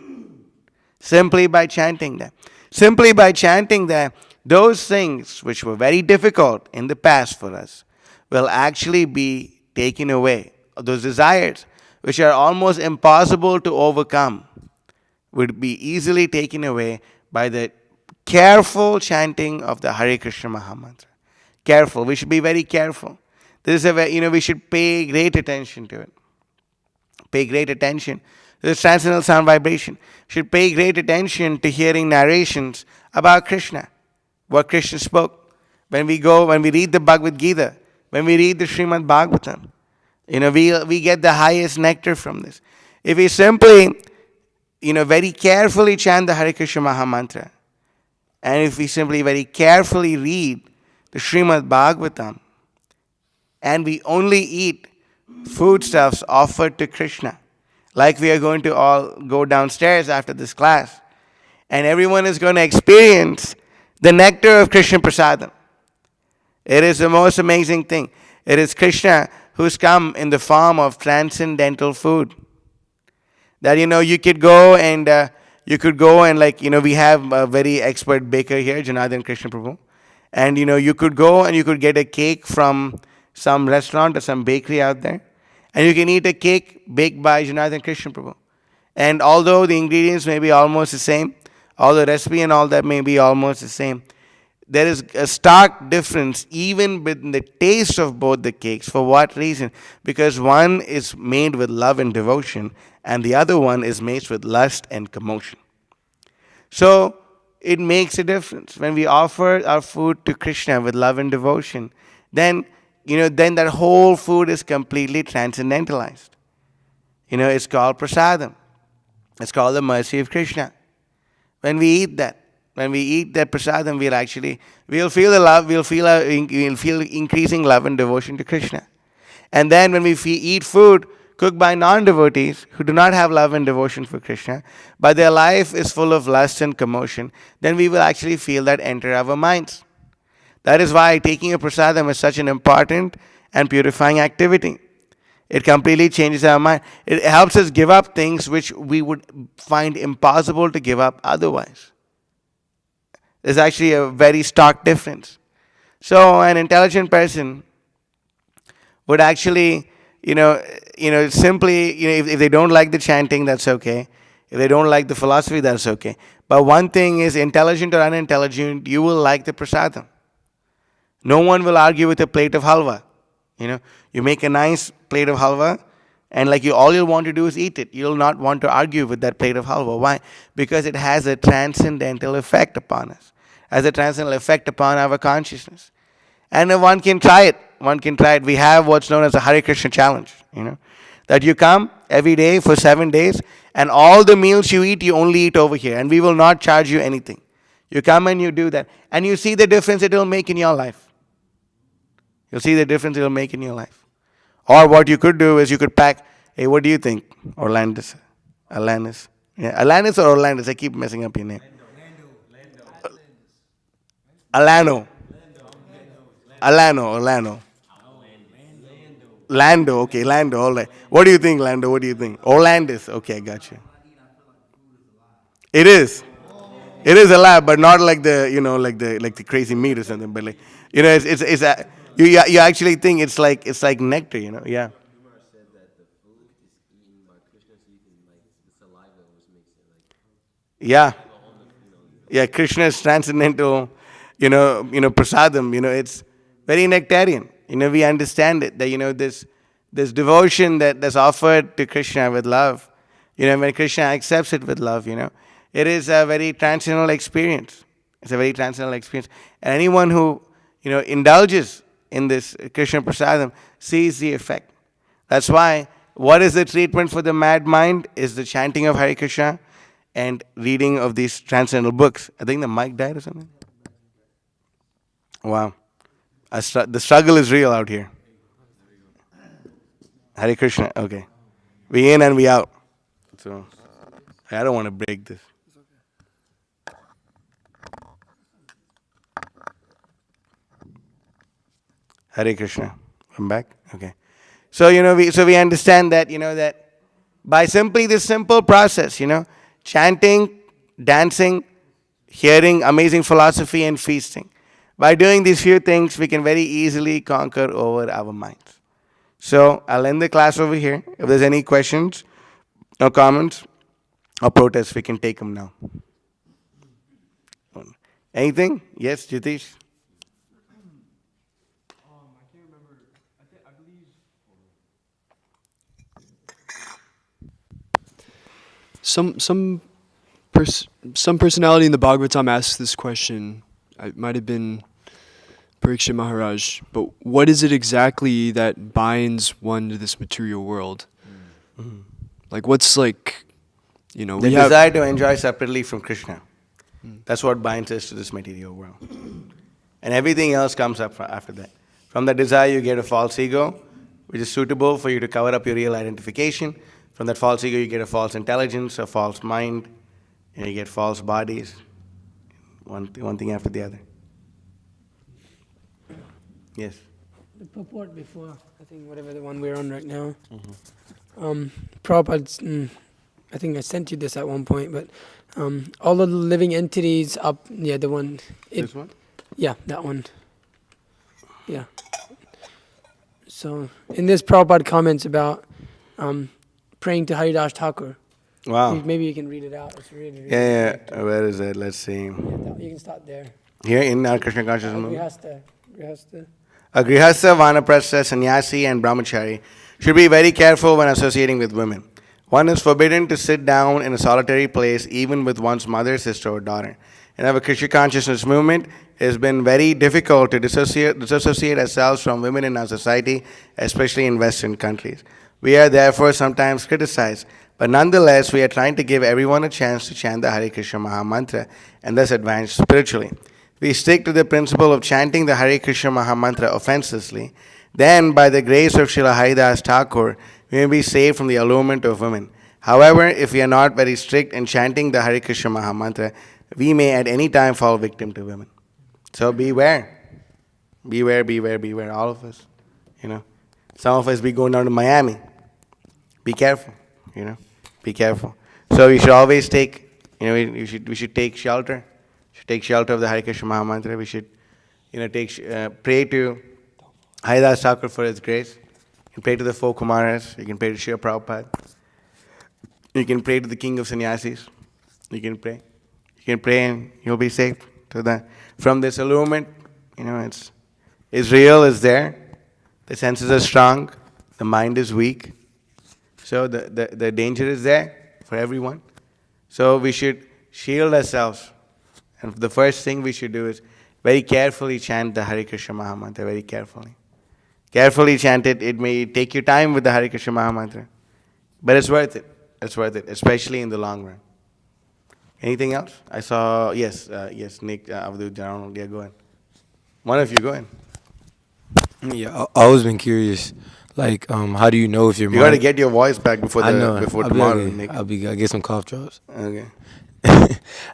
Simply by chanting that. Simply by chanting that, those things which were very difficult in the past for us will actually be taken away. Those desires which are almost impossible to overcome would be easily taken away by the careful chanting of the Hare Krishna Mahamantra. careful. We should be very careful. This is we should pay great attention to it. Pay great attention. This transcendental sound vibration. Should pay great attention to hearing narrations about Krishna, what Krishna spoke. When we read the Bhagavad Gita, when we read the Srimad Bhagavatam, we get the highest nectar from this. If we simply, very carefully chant the Hare Krishna Maha Mantra, and if we simply very carefully read the Srimad Bhagavatam, and we only eat foodstuffs offered to Krishna, like we are going to all go downstairs after this class, and everyone is going to experience the nectar of Krishna Prasadam. It is the most amazing thing. It is Krishna who's come in the form of transcendental food. That you could go and we have a very expert baker here, Janardhan Krishna Prabhu, and you could go and you could get a cake from some restaurant or some bakery out there, and you can eat a cake baked by Janardhan Krishna Prabhu. And although the ingredients may be almost the same, all the recipe and all that may be almost the same, there is a stark difference even between the taste of both the cakes. For what reason? Because one is made with love and devotion, and the other one is made with lust and commotion. So it makes a difference. When we offer our food to Krishna with love and devotion, then that whole food is completely transcendentalized. It's called prasadam. It's called the mercy of Krishna. When we eat that prasadam, we'll feel the love, we'll feel increasing love and devotion to Krishna. And then when we eat food cooked by non-devotees who do not have love and devotion for Krishna, but their life is full of lust and commotion, then we will actually feel that enter our minds. That is why taking a prasadam is such an important and purifying activity. It completely changes our mind. It helps us give up things which we would find impossible to give up otherwise. There's actually a very stark difference. So an intelligent person would actually, simply, if they don't like the chanting, that's okay. If they don't like the philosophy, that's okay. But one thing is, intelligent or unintelligent, you will like the prasadam. No one will argue with a plate of halwa. You make a nice plate of halwa, and all you'll want to do is eat it. You'll not want to argue with that plate of halwa. Why? Because it has a transcendental effect upon us, has a transcendental effect upon our consciousness. And one can try it. We have what's known as a Hare Krishna challenge. That you come every day for 7 days, and all the meals you eat, you only eat over here, and we will not charge you anything. You come and you do that, and you see the difference it will make in your life. You'll see the difference it will make in your life. Or what you could do is you could pack, hey, what do you think? Alanis. Yeah, Alanis or Orlandis? I keep messing up your name. Alano. Lando, okay, Lando, all right. What do you think, Lando? What do you think? Orlandis, okay, I got you. It is. It is alive, but not like the crazy meat or something. But you actually think it's like nectar, yeah. Yeah. Yeah, Krishna's transcendental, prasadam, it's very nectarian. We understand it, that, this devotion that's offered to Krishna with love, when Krishna accepts it with love, it is a very transcendental experience. It's a very transcendental experience. And anyone who, indulges in this Krishna prasadam sees the effect. That's why, what is the treatment for the mad mind is the chanting of Hare Krishna and reading of these transcendental books. I think the mic died or something. Wow. The struggle is real out here. Hare Krishna, okay. We in and we out. So, I don't want to break this. Hare Krishna. I'm back? Okay. So, we understand that, that by simply this simple process, chanting, dancing, hearing amazing philosophy and feasting. By doing these few things, we can very easily conquer over our minds. So, I'll end the class over here. If there's any questions or comments or protests, we can take them now. Anything? Yes, Jitish? some personality in the Bhagavatam asks this question. It might have been Parikshit Maharaj, but what is it exactly that binds one to this material world? Mm-hmm. Like, what's like, The desire to enjoy separately from Krishna. That's what binds us to this material world. And everything else comes up after that. From the desire, you get a false ego, which is suitable for you to cover up your real identification. From that false ego, you get a false intelligence, a false mind, and you get false bodies. One thing after the other. Yes. The purport before, I think whatever the one we're on right now. Prabhupada's, I think I sent you this at one point, but all of the living entities up, the one. This one? Yeah, that one. Yeah. So in this, Prabhupada comments about praying to Haridas Thakur. Wow. Maybe you can read it out. It's really Yeah. Where is it? Let's see. You can start there. Here in our Krishna consciousness movement. Grihastha. A grihastha, vanaprastha, sannyasi, and brahmachari should be very careful when associating with women. One is forbidden to sit down in a solitary place even with one's mother, sister, or daughter. In our Krishna consciousness movement, it has been very difficult to disassociate ourselves from women in our society, especially in Western countries. We are therefore sometimes criticized, but nonetheless, we are trying to give everyone a chance to chant the Hare Krishna Maha Mantra and thus advance spiritually. We stick to the principle of chanting the Hare Krishna Maha Mantra offenselessly. Then, by the grace of Srila Haridas Thakur, we may be saved from the allurement of women. However, if we are not very strict in chanting the Hare Krishna Maha Mantra, we may at any time fall victim to women. So beware. Beware, beware, beware, all of us. Some of us be going down to Miami. Be careful, be careful. So we should always take, we should take shelter. We should take shelter of the Hare Krishna Maha Mantra. We should, pray to Haridas Thakur for his grace. You can pray to the four Kumaras. You can pray to Srila Prabhupada. You can pray to the King of Sannyasis. You can pray. You can pray and you'll be saved from this allurement. It's real, it's there. The senses are strong. The mind is weak. So the danger is there for everyone. So we should shield ourselves. And the first thing we should do is very carefully chant the Hare Krishna Maha Mantra, very carefully. Carefully chant it. It may take you time with the Hare Krishna Maha Mantra. But it's worth it. It's worth it, especially in the long run. Anything else? I saw, yes, Nick, Avadut, Jarno, yeah, go ahead. One of you, go ahead. Yeah, I always been curious. Like, how do you know if your mind... You got to get your voice back before tomorrow, Nick. I'll get some cough drops. Okay.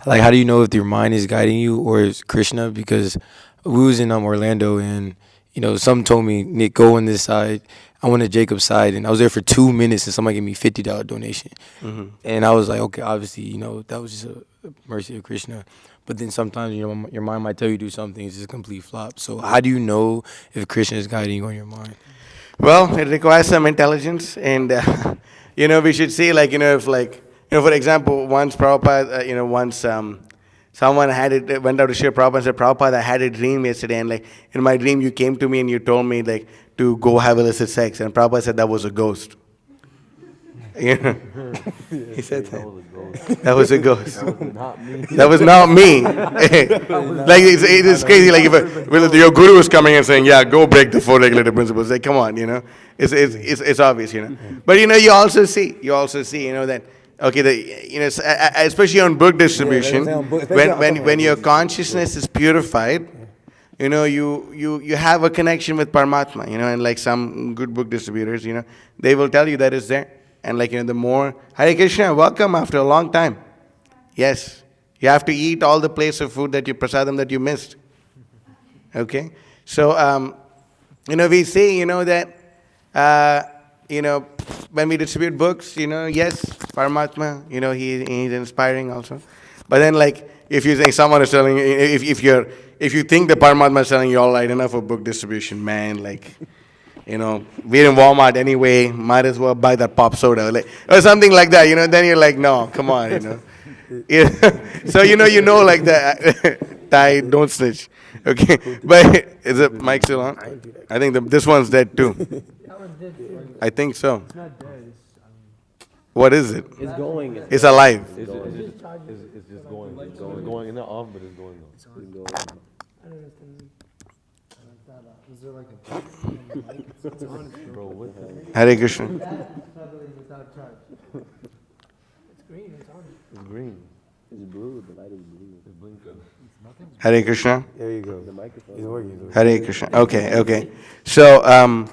Like, how do you know if your mind is guiding you or is Krishna? Because we was in Orlando and, some told me, Nick, go on this side. I went to Jacob's side and I was there for 2 minutes and somebody gave me $50 donation. Mm-hmm. And I was like, okay, obviously, that was just a mercy of Krishna. But then sometimes, your mind might tell you to do something, it's just a complete flop. So how do you know if Krishna is guiding you on your mind? Well, it requires some intelligence, and we should see, if for example, once Prabhupada, someone went out to Srila Prabhupada and said, Prabhupada, I had a dream yesterday, and in my dream you came to me and you told me to go have illicit sex, and Prabhupada said that was a ghost. He said that was a ghost. That was not me. It is crazy. If your guru is coming and saying, "Yeah, go break the 4 regulative principles," come on, it's obvious, But you also see, that okay, especially on book distribution, when your consciousness is purified, you have a connection with Paramatma, and some good book distributors, they will tell you that is there. And the more, Hare Krishna, welcome after a long time. Yes, you have to eat all the plates of food prasadam that you missed. Okay? So, we say, that, when we distribute books, yes, Paramatma, he's inspiring also. But then, if you think someone is telling you, if you think the Paramatma is telling you, all right, enough of book distribution, man, we're in Walmart anyway, might as well buy that pop soda, or something like that, then you're like, no, come on, So, that, Thai, don't snitch, okay? But is the mic still on? I think this one's dead too. I think so. It's not dead. What is it? It's going. It's alive. It's just going. It's going. It's not off, but it's going. It's going. Bro, what the? Hare Krishna. It's green. It's on. It's green. It's blue. The light is blue. It's blinking. Hare Krishna. There you go. The microphone. He's working. Hare Krishna. Okay. So,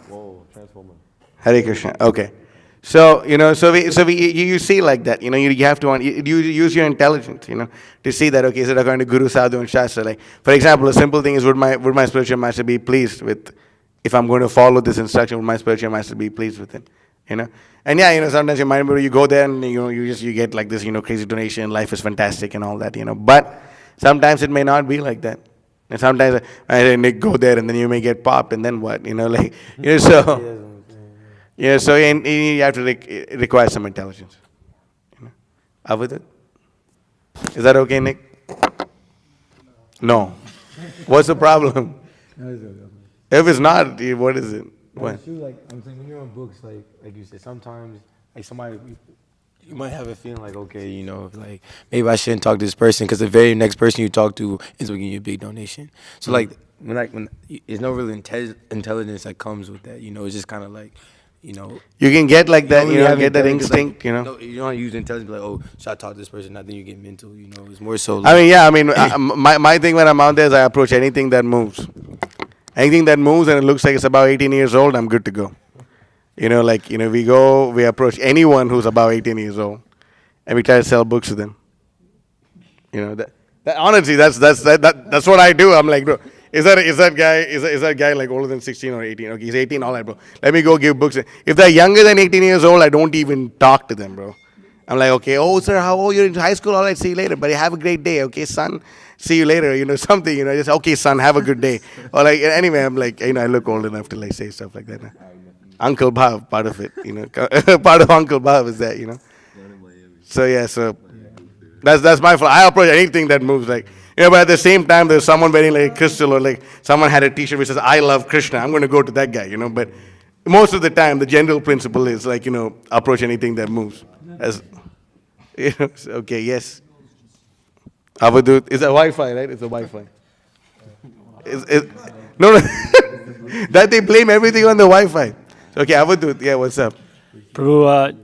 Whoa, transformer. Hare Krishna. Okay. So, you see like that, you have to, you use your intelligence, to see that, okay, is it according to Guru, Sadhu, and Shastra? Like, for example, a simple thing is, would my spiritual master be pleased with, if I'm going to follow this instruction, would my spiritual master be pleased with it, And yeah, sometimes you go there and, you get like this, crazy donation, life is fantastic and all that, But sometimes it may not be like that. And sometimes I go there and then you may get popped and then what, so... Yeah, so you have to require some intelligence. Up with it? Is that okay, Nick? No. What's the problem? If it's not, what is it? What? It's true, like I'm saying, when you're on books, like you said, sometimes like somebody, you might have a feeling like, okay, like maybe I shouldn't talk to this person because the very next person you talk to is going to give you a big donation. So when there's no real intelligence that comes with that, it's just kind of like. You can get like that, get that intelligence, instinct, No, you don't use intelligence like, oh, should I talk to this person? Now then you get mental, It's more so. My thing when I'm out there is I approach anything that moves. Anything that moves and it looks like it's about 18 years old, I'm good to go. We approach anyone who's about 18 years old, and we try to sell books to them. Honestly, that's what I do. I'm like, bro. Is that guy like older than 16 or 18? Okay, he's 18, all right, bro. Let me go give books. If they're younger than 18 years old, I don't even talk to them, bro. I'm like, okay, oh, sir, how old? You're in high school? All right, see you later. But have a great day, okay, son? See you later, something, just, okay, son, have a good day. Or like, anyway, I'm like, I look old enough to like say stuff like that. Uncle Bhav, part of it, part of Uncle Bhav is that, So, yeah, that's my fault. I approach anything that moves, like, but at the same time, there's someone wearing like a crystal or like someone had a t-shirt which says, I love Krishna. I'm going to go to that guy, But most of the time, the general principle is like, approach anything that moves. As, okay, yes. Avadut, it's a Wi-Fi, right? It's a Wi-Fi. No. That they blame everything on the Wi-Fi. Okay, Avadut, yeah, what's up? Prabhu,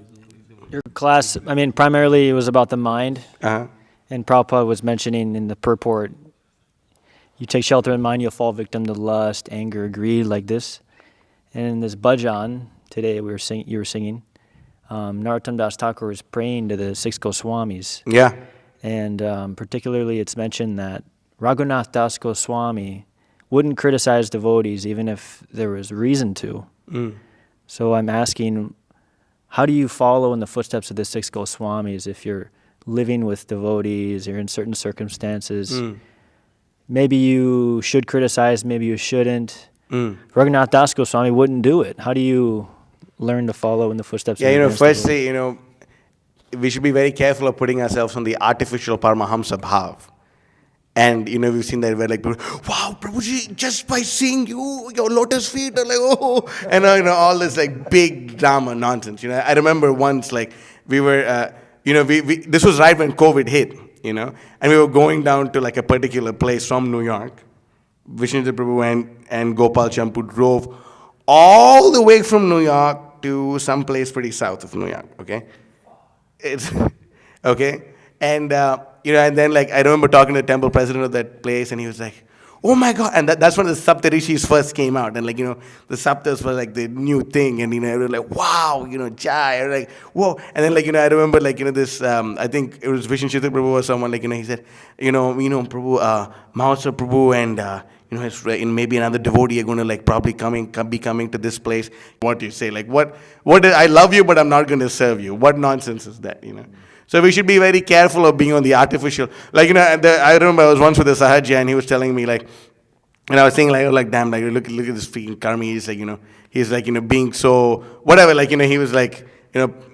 your class, primarily it was about the mind. Uh-huh. And Prabhupada was mentioning in the purport, you take shelter in mind, you'll fall victim to lust, anger, greed, like this. And in this bhajan today, you were singing, Narottam Das Thakur was praying to the six Goswamis. Yeah. And particularly it's mentioned that Raghunath Das Goswami wouldn't criticize devotees even if there was reason to. So I'm asking, how do you follow in the footsteps of the six Goswamis if you're living with devotees or in certain circumstances? Maybe you should criticize, maybe you shouldn't. Raghunath Das Goswami wouldn't do it. How do you learn to follow in the footsteps of the firstly, we should be very careful of putting ourselves on the artificial Paramahamsa bhav. And, we've seen that where like, wow, Prabhuji, just by seeing you, your lotus feet are like, oh, and, all this like big drama nonsense. I remember once like we were, this was right when COVID hit, and we were going down to like a particular place from New York. Vishnudhar Prabhu and Gopal Champu drove all the way from New York to some place pretty south of New York, okay? It's, okay? And, and then like I remember talking to the temple president of that place and he was like, oh my God. And that's when the Saptarishis first came out. And like, the Saptas were like the new thing. And, everyone like, wow, Jai. Or like, whoa. And then like, I remember like, this, I think it was Vishnu Chitta Prabhu or someone like, he said, Prabhu, Mahotsaha Prabhu and, maybe another devotee are going to like probably be coming to this place. What do you say? Like, what I love you, but I'm not going to serve you. What nonsense is that, So we should be very careful of being on the artificial. Like, I remember I was once with a Sahaja and he was telling me like, and I was saying like, damn, like, look at this freaking karmi. He's like, he's like, being so, whatever, like, he was like,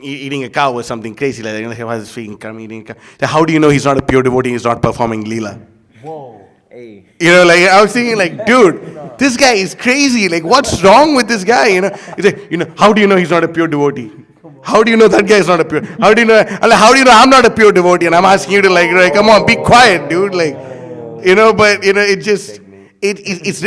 eating a cow or something crazy like that. Like, why is this freaking karmi eating a cow? So how do you know he's not a pure devotee, he's not performing Leela? Whoa, hey. Like, I was thinking like, dude, this guy is crazy. Like, what's wrong with this guy? He's like, how do you know he's not a pure devotee? How do you know that guy is not a pure? How do you know? How do you know I'm not a pure devotee? And I'm asking you to like come on, be quiet, dude. Like, but it just it's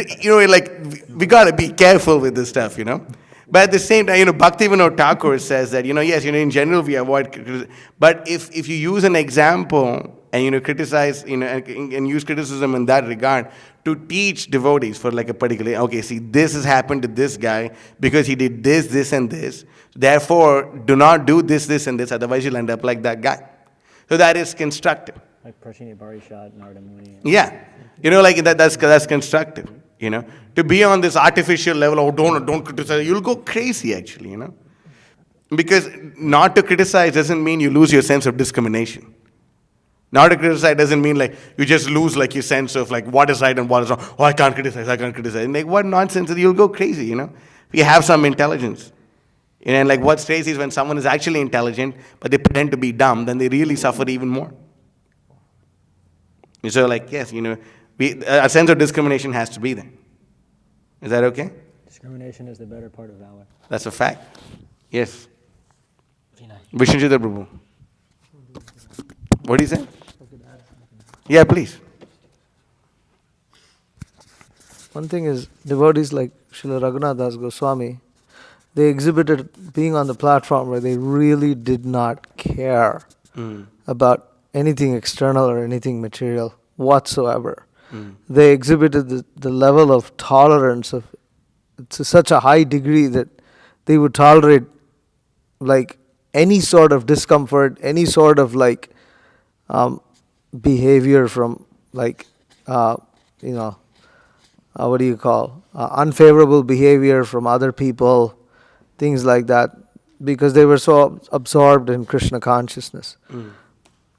like we gotta be careful with this stuff, But at the same time, Bhaktivinoda Thakur says that yes, in general we avoid but if you use an example and criticize, and use criticism in that regard to teach devotees for like a particular, okay, see, this has happened to this guy because he did this, this, and this. Therefore, do not do this, this, and this. Otherwise, you'll end up like that guy. So that is constructive. Like Prashini Barishad, Narada Muni. Yeah, like that's constructive. To be on this artificial level, oh, don't criticize. You'll go crazy, actually. Because not to criticize doesn't mean you lose your sense of discrimination. Not to criticize doesn't mean like you just lose like your sense of like what is right and what is wrong. Oh, I can't criticize. And like what nonsense? You'll go crazy. If you have some intelligence. And like what's crazy is when someone is actually intelligent, but they pretend to be dumb, then they really suffer even more. So like, yes, a sense of discrimination has to be there. Is that okay? Discrimination is the better part of valor. That's a fact. Yes. Vishnujita Prabhu. What do you say? Yeah, please. One thing is, devotees like Srila Raghunath Das Goswami, they exhibited being on the platform where they really did not care about anything external or anything material whatsoever. They exhibited the level of tolerance to such a high degree that they would tolerate like any sort of discomfort, any sort of like behavior from like what do you call unfavorable behavior from other people, things like that, because they were so absorbed in Krishna consciousness.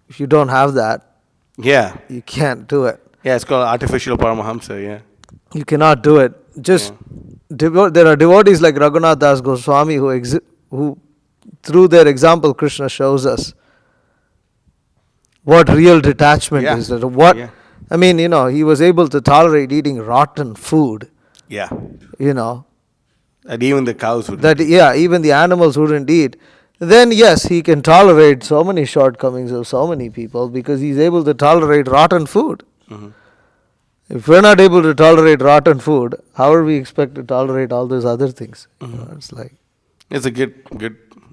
If you don't have that, you can't do it. Yeah, it's called artificial Paramahamsa, yeah. You cannot do it. Just there are devotees like Raghunath Das Goswami who through their example Krishna shows us what real detachment is. I mean, he was able to tolerate eating rotten food. Yeah. That even the cows would. Even the animals wouldn't eat. Then yes, he can tolerate so many shortcomings of so many people because he's able to tolerate rotten food. If we're not able to tolerate rotten food, how are we expect to tolerate all those other things? It's like... It's a good,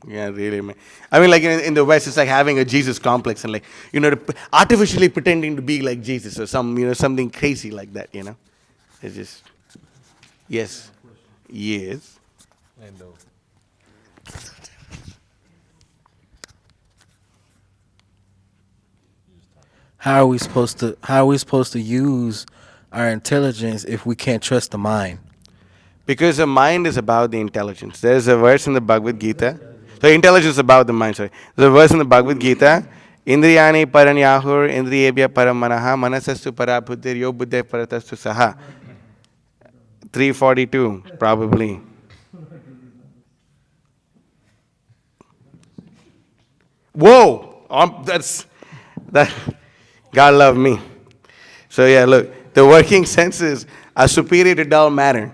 yeah, really. I mean, like in the West, it's like having a Jesus complex and like, artificially pretending to be like Jesus or something crazy like that, It's just, yes. Yes. How are we supposed to use our intelligence if we can't trust the mind? Because the mind is about the intelligence. There's a verse in the Bhagavad Gita. So intelligence is about the mind, sorry. There's a verse in the Bhagavad Gita. Indriyani paranyahur indriyebhya paramanaha manasastu parabuddhir yo buddhe paratastu saha. 342, probably. Whoa! That. God love me. So yeah, look, the working senses are superior to dull matter.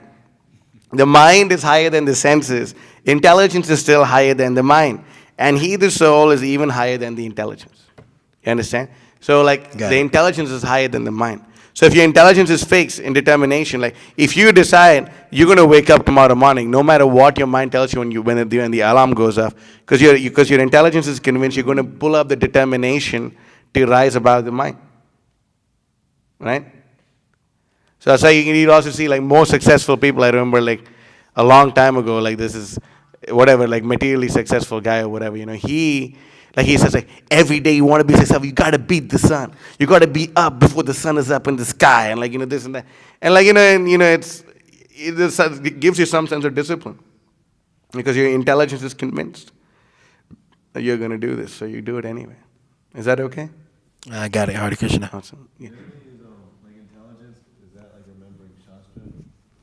The mind is higher than the senses. Intelligence is still higher than the mind. And he, the soul, is even higher than the intelligence. You understand? So like the intelligence is higher than the mind. So if your intelligence is fixed in determination, like if you decide you're going to wake up tomorrow morning, no matter what your mind tells you when the alarm goes off, because your intelligence is convinced, you're going to pull up the determination to rise above the mind. Right? So that's why you also see like more successful people. I remember like a long time ago, like this is whatever, like materially successful guy or whatever, he says like every day you want to be successful, you got to beat the sun. You got to be up before the sun is up in the sky and like, this and that. And like, it gives you some sense of discipline because your intelligence is convinced that you're going to do this. So you do it anyway. Is that okay? I got it. Hare Krishna. Awesome. Yeah. Like intelligence, is that like remembering Shastra,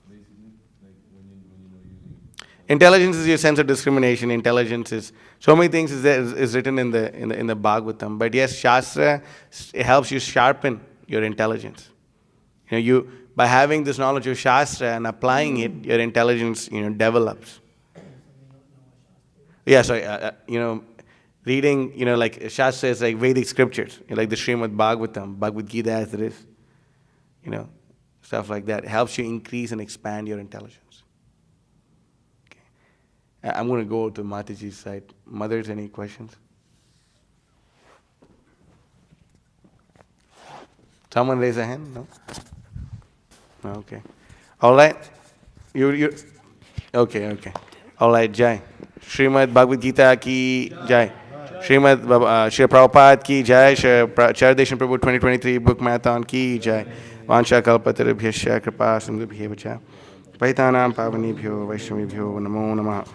basically? Like when you know using... Intelligence is your sense of discrimination. Intelligence is so many things is written in the Bhagavatam. But yes, Shastra, it helps you sharpen your intelligence. You by having this knowledge of Shastra and applying it, your intelligence develops. Yeah, sorry. Reading, like Shastra is like Vedic scriptures, like the Srimad Bhagavatam, Bhagavad Gita as it is, stuff like that. It helps you increase and expand your intelligence. Okay. I'm going to go to Mataji's side. Mothers, any questions? Someone raise a hand? No? Okay. All right. You. Okay. All right, Jai. Srimad Bhagavad Gita ki Jai. Srimad Shri Prabhupada ki Jai. Charadeshan Prabhu 2023 book marathon ki Jai. Vansha kalpatarabhyasya kripa sindhubhya vacha. Paitanam pavanibhyo vaishnavibhyo namo namah.